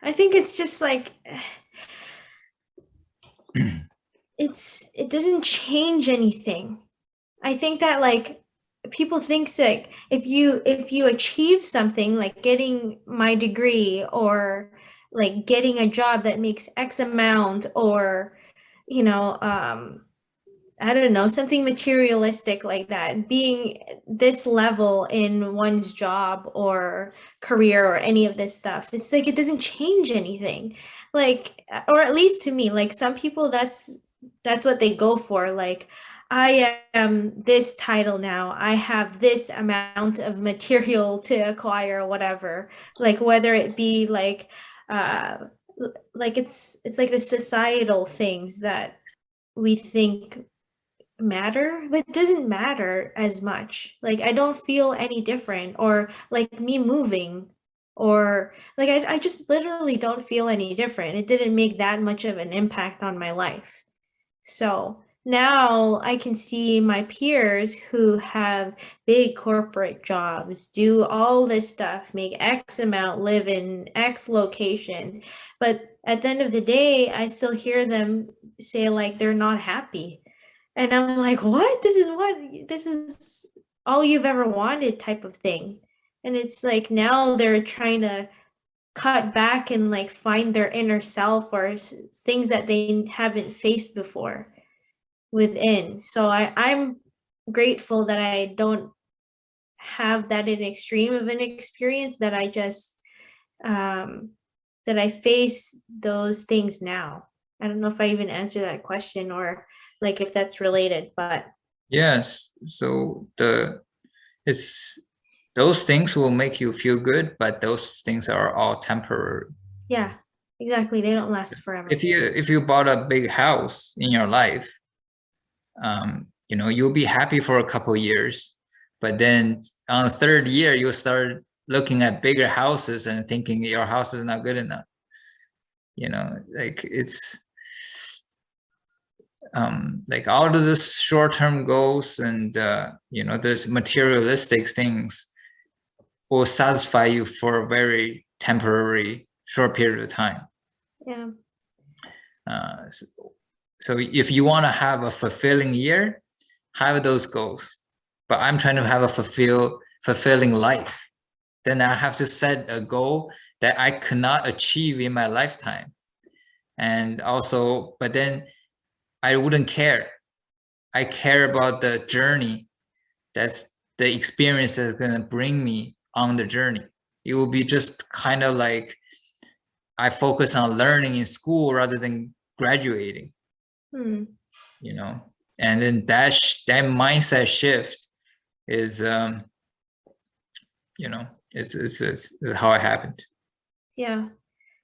I think it's just like it doesn't change anything. I think that like people think like if you achieve something like getting my degree or like getting a job that makes X amount or you know I don't know, something materialistic like that, being this level in one's job or career or any of this stuff. It's like it doesn't change anything. Like, or at least to me, like some people that's what they go for. Like, I am this title now. I have this amount of material to acquire, or whatever. Like whether it be uh like it's like the societal things that we think matter, but it doesn't matter as much. Like I don't feel any different, or like me moving, or like I just literally don't feel any different. It didn't make that much of an impact on my life. So now I can see my peers who have big corporate jobs, do all this stuff, make X amount, live in X location. But at the end of the day, I still hear them say like they're not happy. And I'm like, what? This is all you've ever wanted type of thing. And it's like now they're trying to cut back and like find their inner self or things that they haven't faced before within. So I'm grateful that I don't have that in extreme of an experience, that I just um that I face those things now. I don't know if I even answer that question or like if that's related, but Yes. So it's those things will make you feel good, but those things are all temporary. yeah, exactly. They don't last forever. If you bought a big house in your life, you know, you'll be happy for a couple years, but then on the third year, you'll start looking at bigger houses and thinking your house is not good enough. You know, like it's like all of this short-term goals and you know, this materialistic things will satisfy you for a very temporary short period of time. Yeah. Uh, so, so if you want to have a fulfilling year, have those goals. But I'm trying to have a fulfilling life. Then I have to set a goal that I could not achieve in my lifetime. And also, but then I wouldn't care. I care about the journey. That's the experience that's going to bring me on the journey. It will be just kind of like I focus on learning in school rather than graduating, Hmm. you know. And then that mindset shift is you know, it's how it happened. Yeah.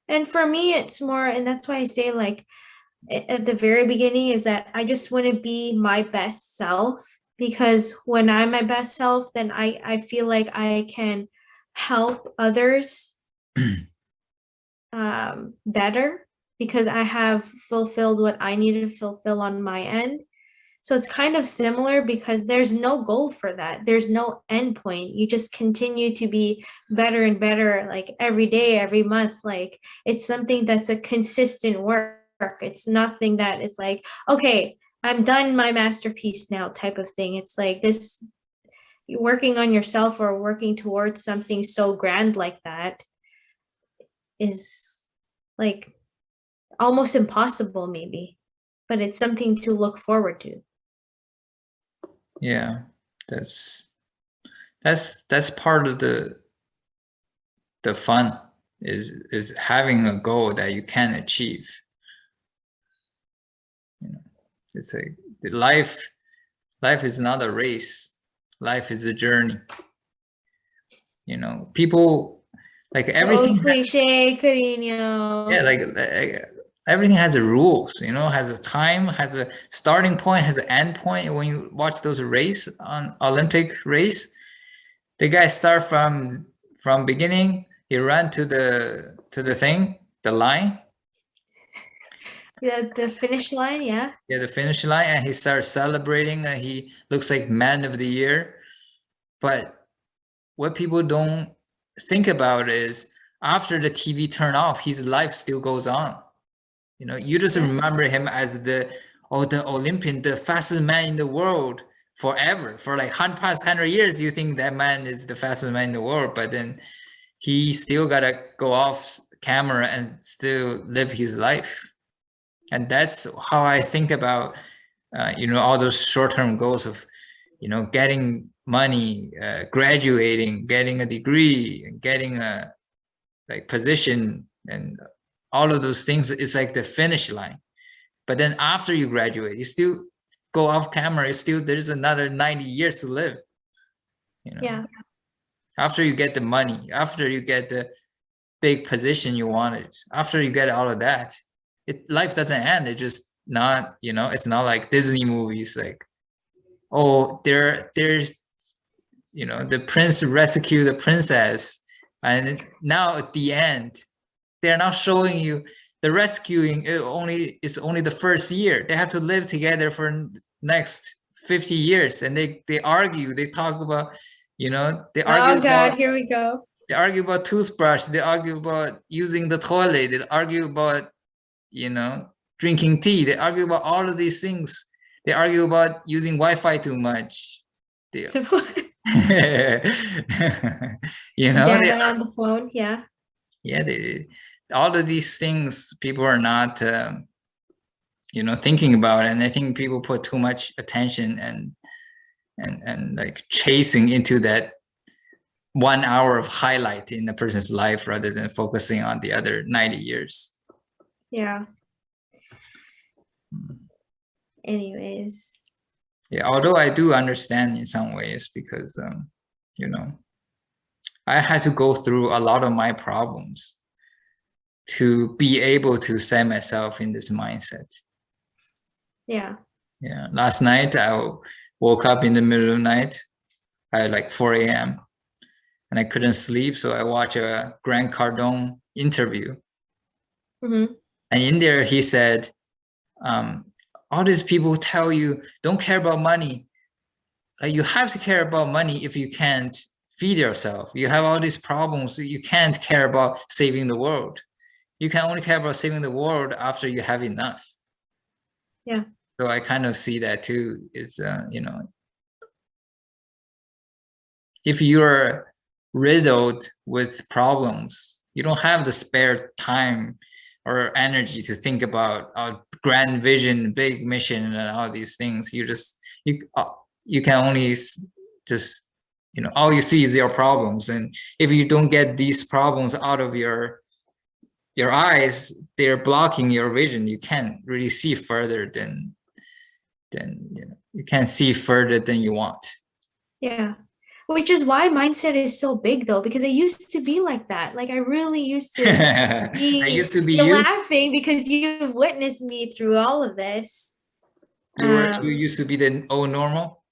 And for me, it's more, and that's why I say like at the very beginning is that I just want to be my best self, because when I'm my best self, then I feel like I can help others better because I have fulfilled what I needed to fulfill on my end. So it's kind of similar because there's no goal for that. There's no end point. You just continue to be better and better like every day, every month. Like it's something that's a consistent work. It's nothing that is like, okay, I'm done my masterpiece now type of thing. It's like this working on yourself or working towards something so grand like that is like almost impossible maybe, but it's something to look forward to. Yeah, that's part of the fun is having a goal that you can achieve. You know, it's a life is not a race. Life is a journey. You know, people like So everything. cliche, Yeah, Carino. like everything has a rules. You know, has a time, has a starting point, has an end point. When you watch those race on Olympic race, the guy start from beginning. He ran to the thing, the line, The finish line, yeah. Yeah, the finish line, and he starts celebrating, and he looks like man of the year. But what people don't think about is after the TV turn off, his life still goes on. You know, you just Yeah. remember him as the Olympian, the fastest man in the world forever. For like past 100 years, you think that man is the fastest man in the world, but then he still gotta go off camera and still live his life. And that's how I think about, all those short-term goals of, getting money, graduating, getting a degree, getting a like position, and all of those things. It's like the finish line. But then after you graduate, you still go off camera. It's still there's another 90 years to live. Yeah. After you get the money, after you get the big position you wanted, after you get all of that, life doesn't end. It just not, it's not like Disney movies, like, oh, there's the prince rescue the princess, and now at the end they're not showing you the rescuing. It's only the first year. They have to live together for next 50 years, and they argue, they talk about, they argue Oh God, about here we go. they argue about toothbrush, they argue about using the toilet, they argue about, drinking tea, they argue about all of these things. They argue about using Wi-Fi too much. They, they, Data on the phone, yeah. yeah, all of these things people are not, thinking about, and I think people put too much attention and like chasing into that 1 hour of highlight in a person's life rather than focusing on the other 90 years. Yeah. Anyways. Yeah, although I do understand in some ways, because I had to go through a lot of my problems to be able to set myself in this mindset. Yeah. Yeah. Last night I woke up in the middle of the night at like 4 a.m. and I couldn't sleep, so I watched a Grant Cardone interview. Mm-hmm. And in there he said, all these people tell you don't care about money. You have to care about money if you can't feed yourself. You have all these problems, you can't care about saving the world. You can only care about saving the world after you have enough. Yeah. So I kind of see that too. Is if you're riddled with problems, you don't have the spare time or energy to think about a grand vision, big mission, and all these things. You can only just, all you see is your problems, and if you don't get these problems out of your eyes, they're blocking your vision. You can't really see further than you can't see further than you want. Yeah. Which is why mindset is so big though, because I used to be like that. Like I really used to I used to be you're you. laughing because you've witnessed me through all of this. You used to be the old normal.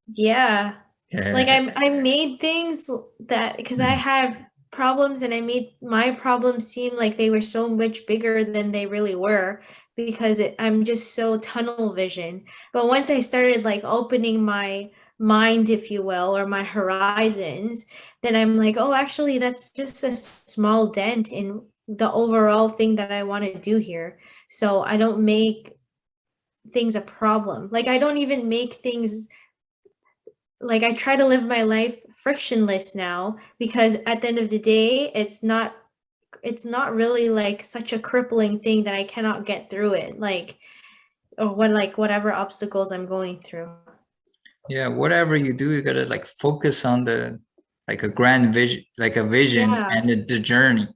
Yeah. Like Yeah. I made things that because I have problems and I made my problems seem like they were so much bigger than they really were because I'm just so tunnel vision. But once I started like opening my mind, if you will, or my horizons, then I'm like, oh, actually, that's just a small dent in the overall thing that I want to do here. So I don't make things a problem. Like I don't even make things like I try to live my life frictionless now because at the end of the day, it's not really like such a crippling thing that I cannot get through it. Like or whatever obstacles I'm going through. Yeah, whatever you do, you gotta like focus on the like a grand vision, like a vision Yeah. and the journey.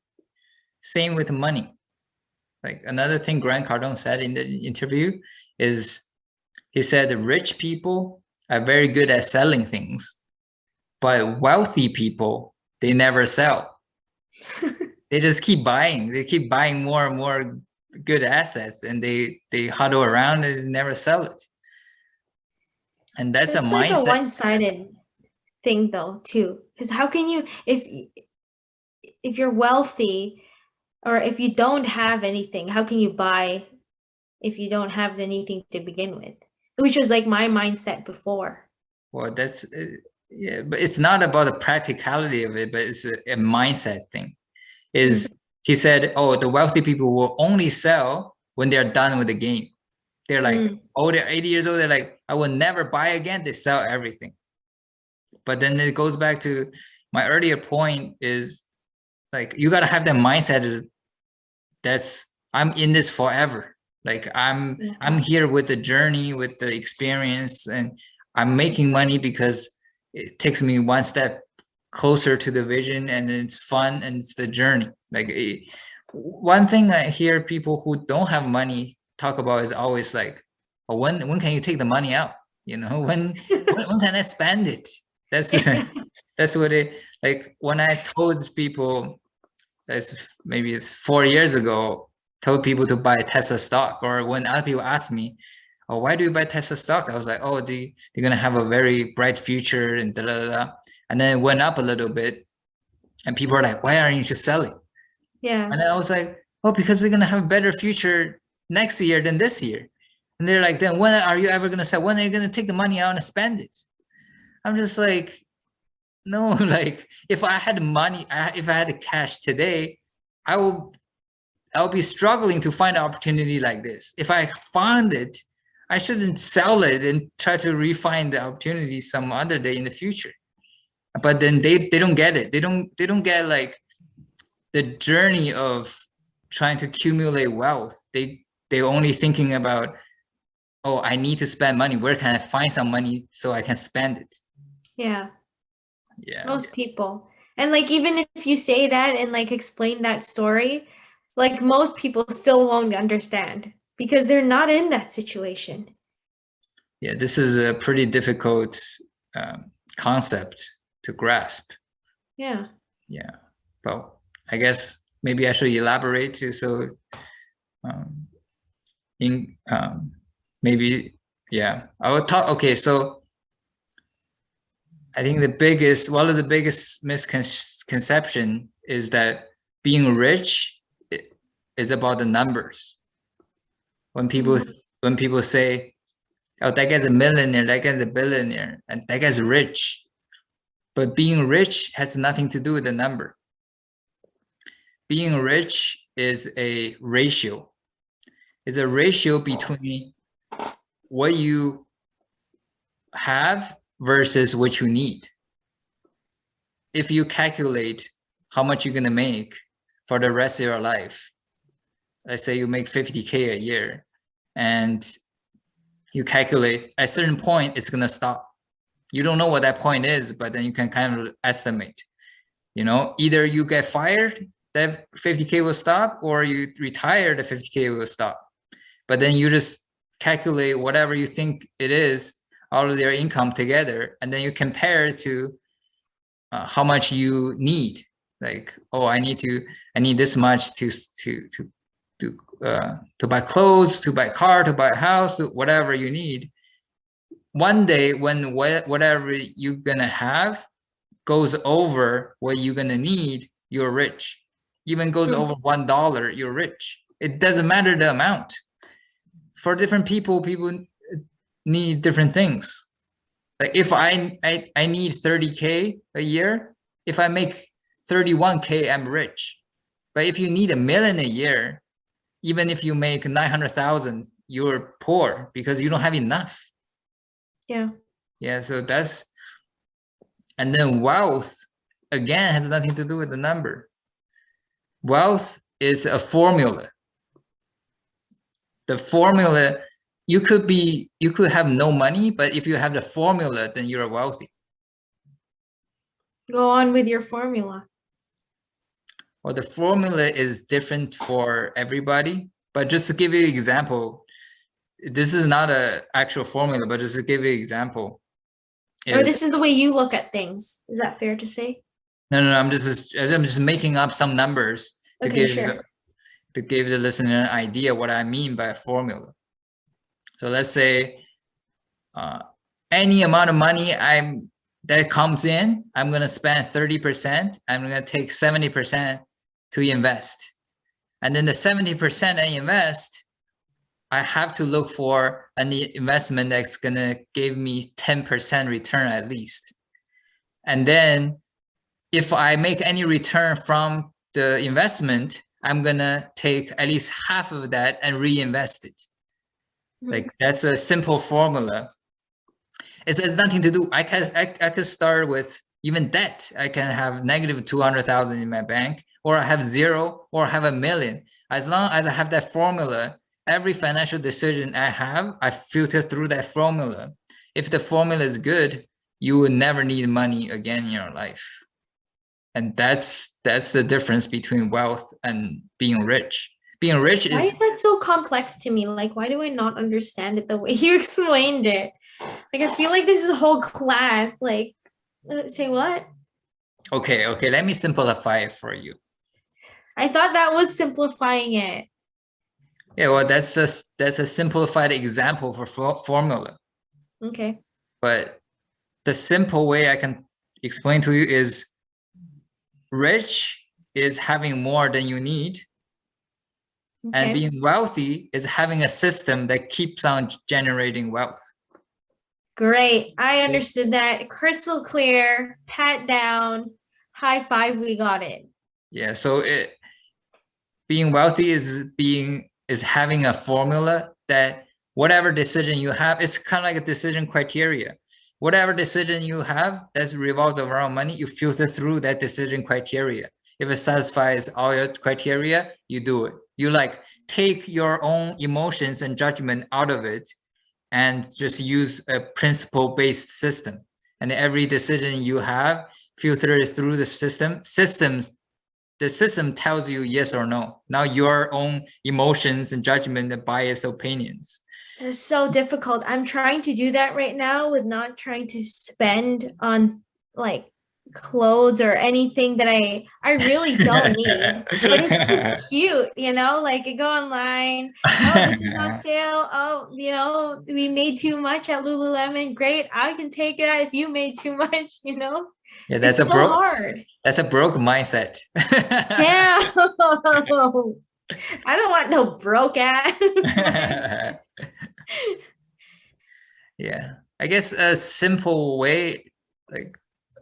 Same with money. Like another thing Grant Cardone said in the interview is he said rich people are very good at selling things, but wealthy people, they never sell. They just keep buying. They keep buying more and more good assets, and they huddle around and never sell it. And that's It's a like a mindset. one-sided thing though, too. Because how can you if you're wealthy or if you don't have anything, how can you buy if you don't have anything to begin with, which was like my mindset before. Well, that's yeah, but it's not about the practicality of it, but it's a mindset thing. Mm. Is he said, oh, the wealthy people will only sell when they're done with the game. They're like, Mm. oh, they're 80 years old. They're like, I will never buy again. They sell everything. But then it goes back to my earlier point is like, you got to have that mindset that's I'm in this forever. Like I'm here with the journey, with the experience, and I'm making money because it takes me one step closer to the vision, and it's fun and it's the journey. Like one thing I hear people who don't have money talk about is always like, oh, when can you take the money out? You know, when can I spend it? That's that's what it like when I told people maybe it's 4 years ago, told people to buy Tesla stock, or when other people ask me, oh, why do you buy Tesla stock? I was like, oh, they're gonna have a very bright future and da da da. And then it went up a little bit, and people are like, why aren't you just selling? Yeah. And I was like, oh, because they're gonna have a better future next year than this year. And they're like, then when are you ever gonna sell? When are you gonna take the money out and spend it? I'm just like, no, like if I had money, if I had cash today, I'll be struggling to find an opportunity like this. If I found it, I shouldn't sell it and try to refine the opportunity some other day in the future. But then they don't get it. They don't get like the journey of trying to accumulate wealth. They're only thinking about, oh, I need to spend money. Where can I find some money so I can spend it? Yeah. Yeah. Most people. And like even if you say that and like explain that story, like most people still won't understand because they're not in that situation. Yeah, this is a pretty difficult concept to grasp. Yeah. Yeah, but I guess maybe I should elaborate too. So, in maybe yeah, I will talk. Okay, so I think one of the biggest misconception is that being rich is about the numbers. When people Mhm. when people say, "Oh, that guy's a millionaire, that guy's a billionaire, and that guy's rich," but being rich has nothing to do with the number. Being rich is a ratio. It's a ratio between what you have versus what you need. If you calculate how much you're going to make for the rest of your life, let's say you make 50K a year, and you calculate at a certain point, it's going to stop. You don't know what that point is, but then you can kind of estimate, you know, either you get fired, that 50K will stop, or you retire, the 50K will stop. But then you just calculate whatever you think it is, all of their income together, and then you compare it to how much you need. Like, oh, I need this much to buy clothes, to buy a car, to buy a house, whatever you need. One day, when whatever you're gonna have goes over what you're gonna need, you're rich. Even goes over $1, you're rich. It doesn't matter the amount. For different people need different things. Like if I need 30K a year, if I make 31K, I'm rich. But if you need 1 million a year, even if you make 900,000, you're poor because you don't have enough. Yeah. Yeah, so that's, and then wealth again has nothing to do with the number. Wealth is a formula. The formula, you could have no money, but if you have the formula, then you're wealthy. Go on with your formula. Well, the formula is different for everybody, but just to give you an example, this is not an actual formula, but just to give you an example, Or this is the way you look at things. Is that fair to say? no, I'm just making up some numbers to Okay, give sure. the listener an idea what I mean by a formula. So let's say any amount of money that comes in, I'm going to spend 30%. I'm going to take 70% to invest. And then the 70% I invest, I have to look for an investment that's gonna give me 10% return at least. And then if I make any return from the investment, I'm gonna take at least half of that and reinvest it. Like that's a simple formula. It has nothing to do. I could start with even debt. I can have negative 200,000 in my bank, or I have zero, or I have a million. As long as I have that formula, every financial decision I have, I filter through that formula. If the formula is good, you will never need money again in your life. And that's the difference between wealth and being rich. Being rich Why is is that so complex to me? Like, why do I not understand it the way you explained it? Like, I feel like this is a whole class. Like, say what? okay. Let me simplify it for you. I thought that was simplifying it. Yeah, well, that's a simplified example for formula. Okay. But the simple way I can explain to you is rich is having more than you need. And Okay. being wealthy is having a system that keeps on generating wealth. Great. I understood that. Crystal clear, pat down, high five, we got it. Yeah, so being wealthy is having a formula that whatever decision you have, it's kind of like a decision criteria. Whatever decision you have that revolves around money, you filter through that decision criteria. If it satisfies all your criteria, you do it. You like take your own emotions and judgment out of it and just use a principle-based system. And every decision you have, filter it through the system. The system tells you yes or no. Now your own emotions and judgment and biased opinions. It's so difficult. I'm trying to do that right now with not trying to spend on like clothes or anything that I really don't need. But it's just cute, you know, like I go online, oh, this is on sale. Oh, you know, we made too much at Lululemon. Great. I can take that if you made too much, you know. Yeah, It's so hard. that's a broke mindset. Yeah. I don't want no broke ass. Yeah, I guess a simple way, like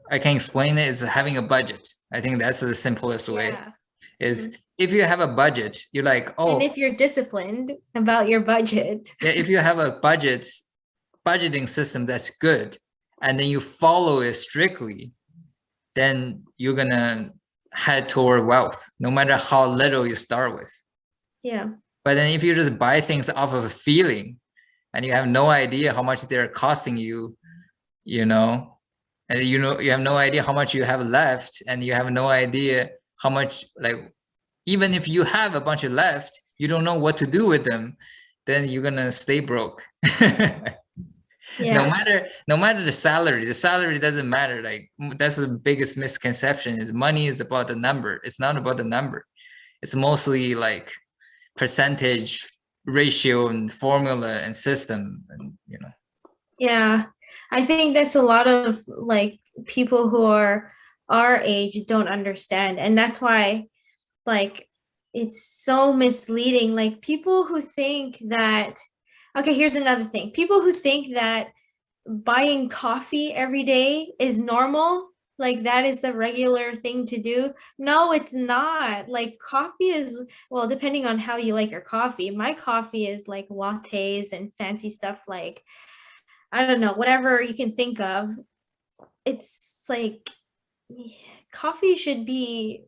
I can explain it, is having a budget. I think that's the simplest way. Yeah. Is if you have a budget, you're like, And oh, if you're disciplined about your budget. yeah, if you have a budgeting system that's good, and then you follow it strictly, then you're gonna head toward wealth, no matter how little you start with. Yeah. But then if you just buy things off of a feeling and you have no idea how much they're costing you, you know, and you have no idea how much you have left, and you have no idea how much, like, even if you have a bunch of left, you don't know what to do with them, then you're gonna stay broke. Yeah. No matter the salary doesn't matter. Like that's the biggest misconception, is money is about the number. It's not about the number. It's mostly like percentage, ratio, and formula and system, and Yeah. I think that's a lot of like people who are our age don't understand. And that's why like it's so misleading. Like people who think that, okay, here's another thing. People who think that buying coffee every day is normal, like that is the regular thing to do. No, it's not. Like coffee is, well, depending on how you like your coffee. My coffee is like lattes and fancy stuff, like I don't know, whatever you can think of. It's like coffee should be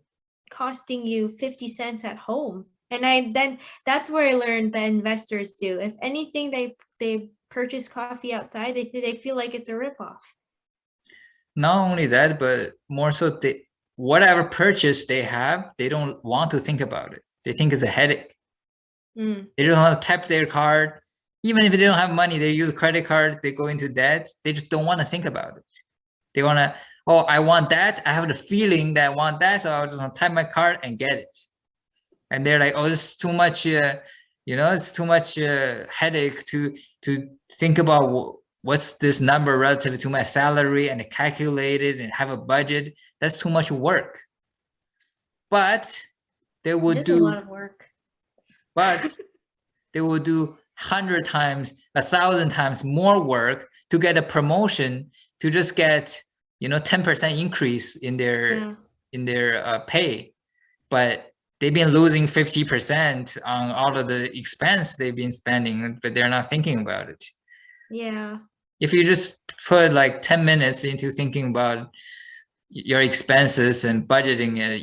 costing you 50 cents at home. And then that's where I learned that investors do. If anything, they purchase coffee outside, they feel like it's a ripoff. not only that, but more so whatever purchase they have, they don't want to think about it. They think it's a headache. They don't want to tap their card. Even if they don't have money, they use a credit card, they go into debt. They just don't want to think about it. They want to, oh, I want that. I have the feeling that I want that. So I'll just tap my card and get it. And they're like, oh, this is too much, it's too much headache to think about what's this number relative to my salary and calculate it and have a budget. That's too much work. But they would It is a lot of work. but they will do 100 times, 1,000 times more work to get a promotion, to just get, 10% increase in their pay. But they've been losing 50% on all of the expense they've been spending, but they're not thinking about it. Yeah. If you just put like 10 minutes into thinking about your expenses and budgeting it,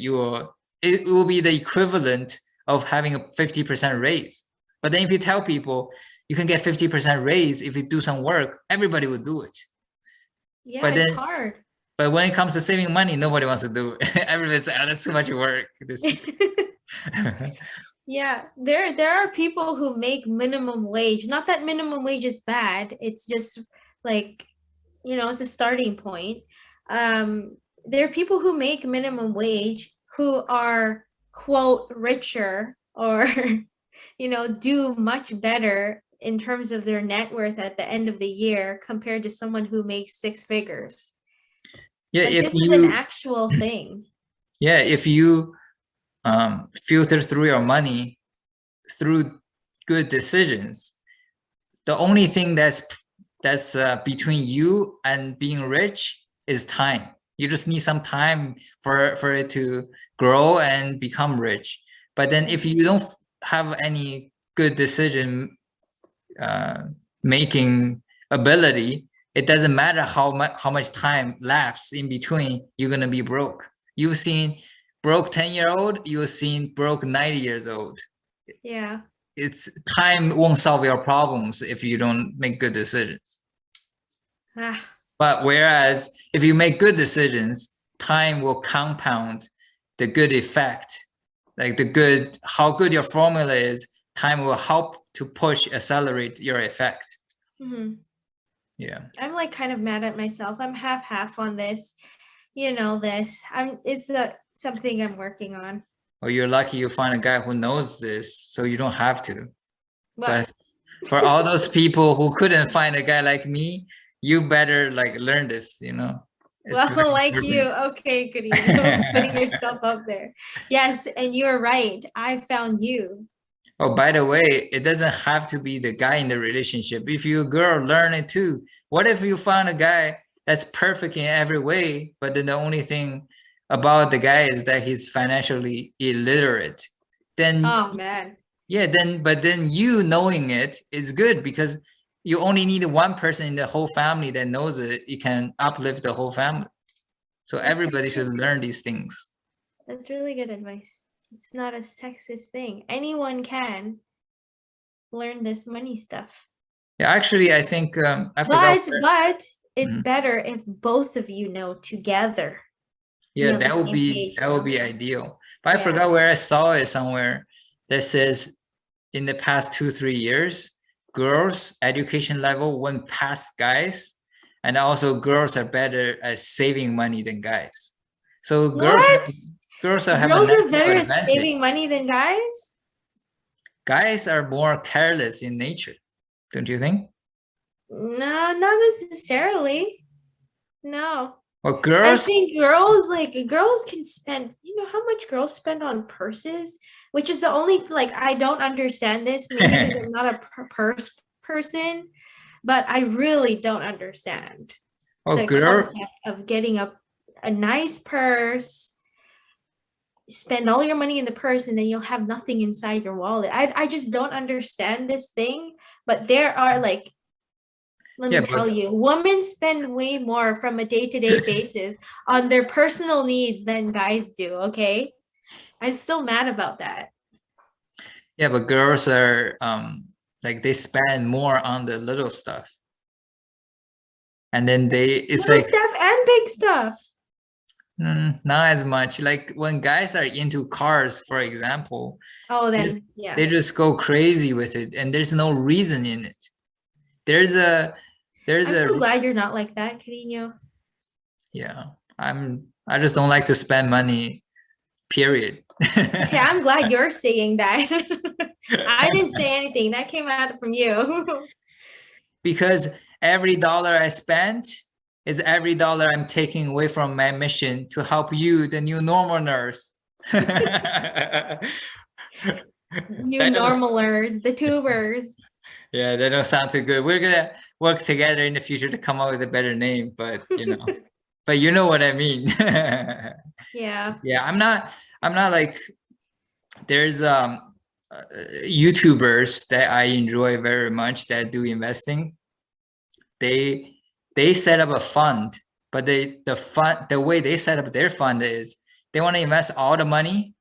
it will be the equivalent of having a 50% raise. But then if you tell people you can get 50% raise if you do some work, everybody would do it. Yeah, But it's then, hard. but when it comes to saving money, nobody wants to do it. Everybody's like, oh, that's too much work. Yeah, there are people who make minimum wage. Not that minimum wage is bad. It's just like, it's a starting point. There are people who make minimum wage who are, quote, richer or, do much better in terms of their net worth at the end of the year compared to someone who makes six figures. Yeah, Like, if this is an actual thing. Yeah, if you filter through your money through good decisions, the only thing that's between you and being rich is time. You just need some time for it to grow and become rich. But then if you don't have any good decision making ability, it doesn't matter how much time lapse in between, you're gonna be broke. You've seen broke 10-year-old, you've seen broke 90 years old. Yeah. It's time won't solve your problems if you don't make good decisions. But whereas if you make good decisions, time will compound the good effect, like how good your formula is. Time will help to accelerate your effect. Yeah. I'm like kind of mad at myself. I'm half on this. It's something I'm working on. Well, you're lucky you find a guy who knows this, so you don't have to. But for all those people who couldn't find a guy like me, you better like learn this, Well, like you. Okay, good. Putting yourself up there. Yes, and you're right. I found you. Oh, by the way, it doesn't have to be the guy in the relationship. If you're a girl, learn it too. What if you found a guy that's perfect in every way, but then the only thing about the guy is that he's financially illiterate? Then, oh man. Yeah, but then you knowing it is good because you only need one person in the whole family that knows it. You can uplift the whole family. So everybody should learn these things. That's really good advice. It's not a sexist thing. Anyone can learn this money stuff. Yeah, actually, I think I forgot. But it's better if both of you know together. Yeah, that would be ideal. But I forgot where I saw it somewhere that says in the past 2-3 years, girls' education level went past guys, and also girls are better at saving money than guys. So girls are better at saving money than guys? Guys are more careless in nature, don't you think? No, not necessarily. No. Well, girls, I think girls can spend, how much girls spend on purses, which is the only, I don't understand this, maybe because I'm not a purse person, but I really don't understand the concept of getting a nice purse, spend all your money in the purse, and then you'll have nothing inside your wallet. I just don't understand this thing, but there are let me tell you, women spend way more from a day-to-day basis on their personal needs than guys do, okay? I'm still mad about that. Yeah, but girls are they spend more on the little stuff. And then it's little stuff and big stuff. Not as much. Like when guys are into cars, for example, then they just go crazy with it, and there's no reason in it. I'm so glad you're not like that, Carino. Yeah, I just don't like to spend money, period. Okay, I'm glad you're saying that. I didn't say anything. That came out from you. Because every dollar I spent is every dollar I'm taking away from my mission to help you, the new normal nurse. New normalers, the tubers. Yeah, that don't sound too good. We're gonna work together in the future to come up with a better name, but but you know what I mean. Yeah. Yeah, I'm not like there's YouTubers that I enjoy very much that do investing. They set up a fund, but the way they set up their fund is they want to invest all the money,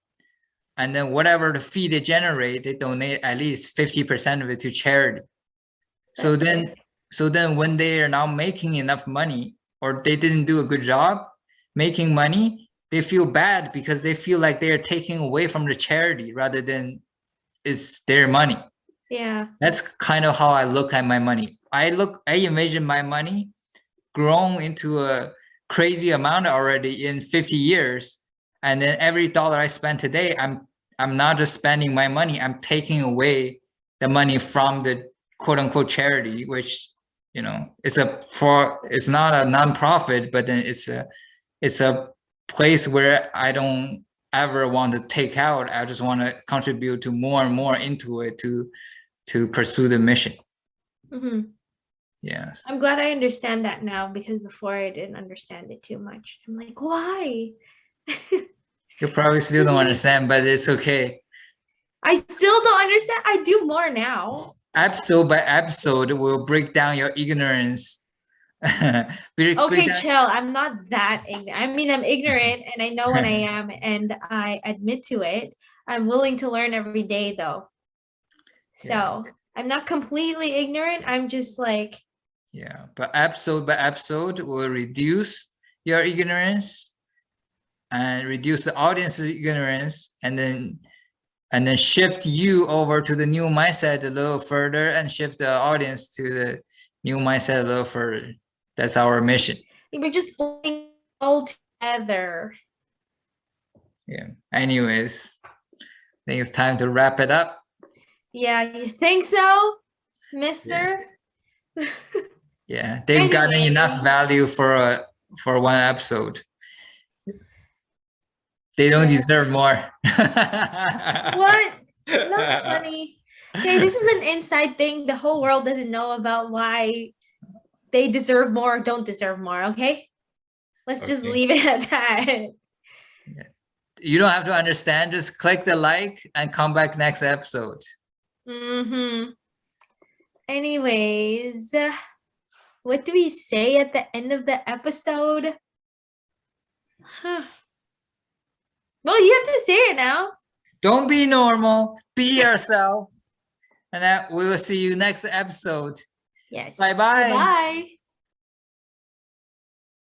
and then whatever the fee they generate, they donate at least 50% of it to charity. So That's then, sick. when they are now making enough money, or they didn't do a good job making money, they feel bad because they feel like they are taking away from the charity rather than it's their money. Yeah. That's kind of how I look at my money. I envision my money grown into a crazy amount already in 50 years. And then every dollar I spend today, I'm not just spending my money, I'm taking away the money from the quote unquote charity, which it's not a nonprofit, but then it's a place where I don't ever want to take out. I just want to contribute to more and more into it to pursue the mission. Hmm. Yes. I'm glad I understand that now, because before I didn't understand it too much. I'm like, why? You probably still don't understand, but it's okay. I still don't understand. I do more now. Episode by episode, we'll break down your ignorance. Break Okay, down. chill. I'm not that ignorant. I mean, I'm ignorant and I know when I am, and I admit to it. I'm willing to learn every day, though. Yeah, So I'm not completely ignorant. I'm just like, yeah. But episode by episode, we'll reduce your ignorance and reduce the audience's ignorance, and then shift you over to the new mindset a little further, and shift the audience to the new mindset a little further. That's our mission. we're just playing all together. Yeah. Anyways, I think it's time to wrap it up. Yeah, you think so, mister? Yeah, they've gotten Anyway. enough value for one episode. They don't deserve more. What? Not funny. Okay, this is an inside thing. The whole world doesn't know about why they deserve more or don't deserve more, okay? Let's just Okay. leave it at that. You don't have to understand. Just click the like and come back next episode. Mm-hmm. Anyways, what do we say at the end of the episode? Huh. Well, you have to say it now. Don't be normal. Be yourself. And we will see you next episode. Yes. Bye-bye. Bye.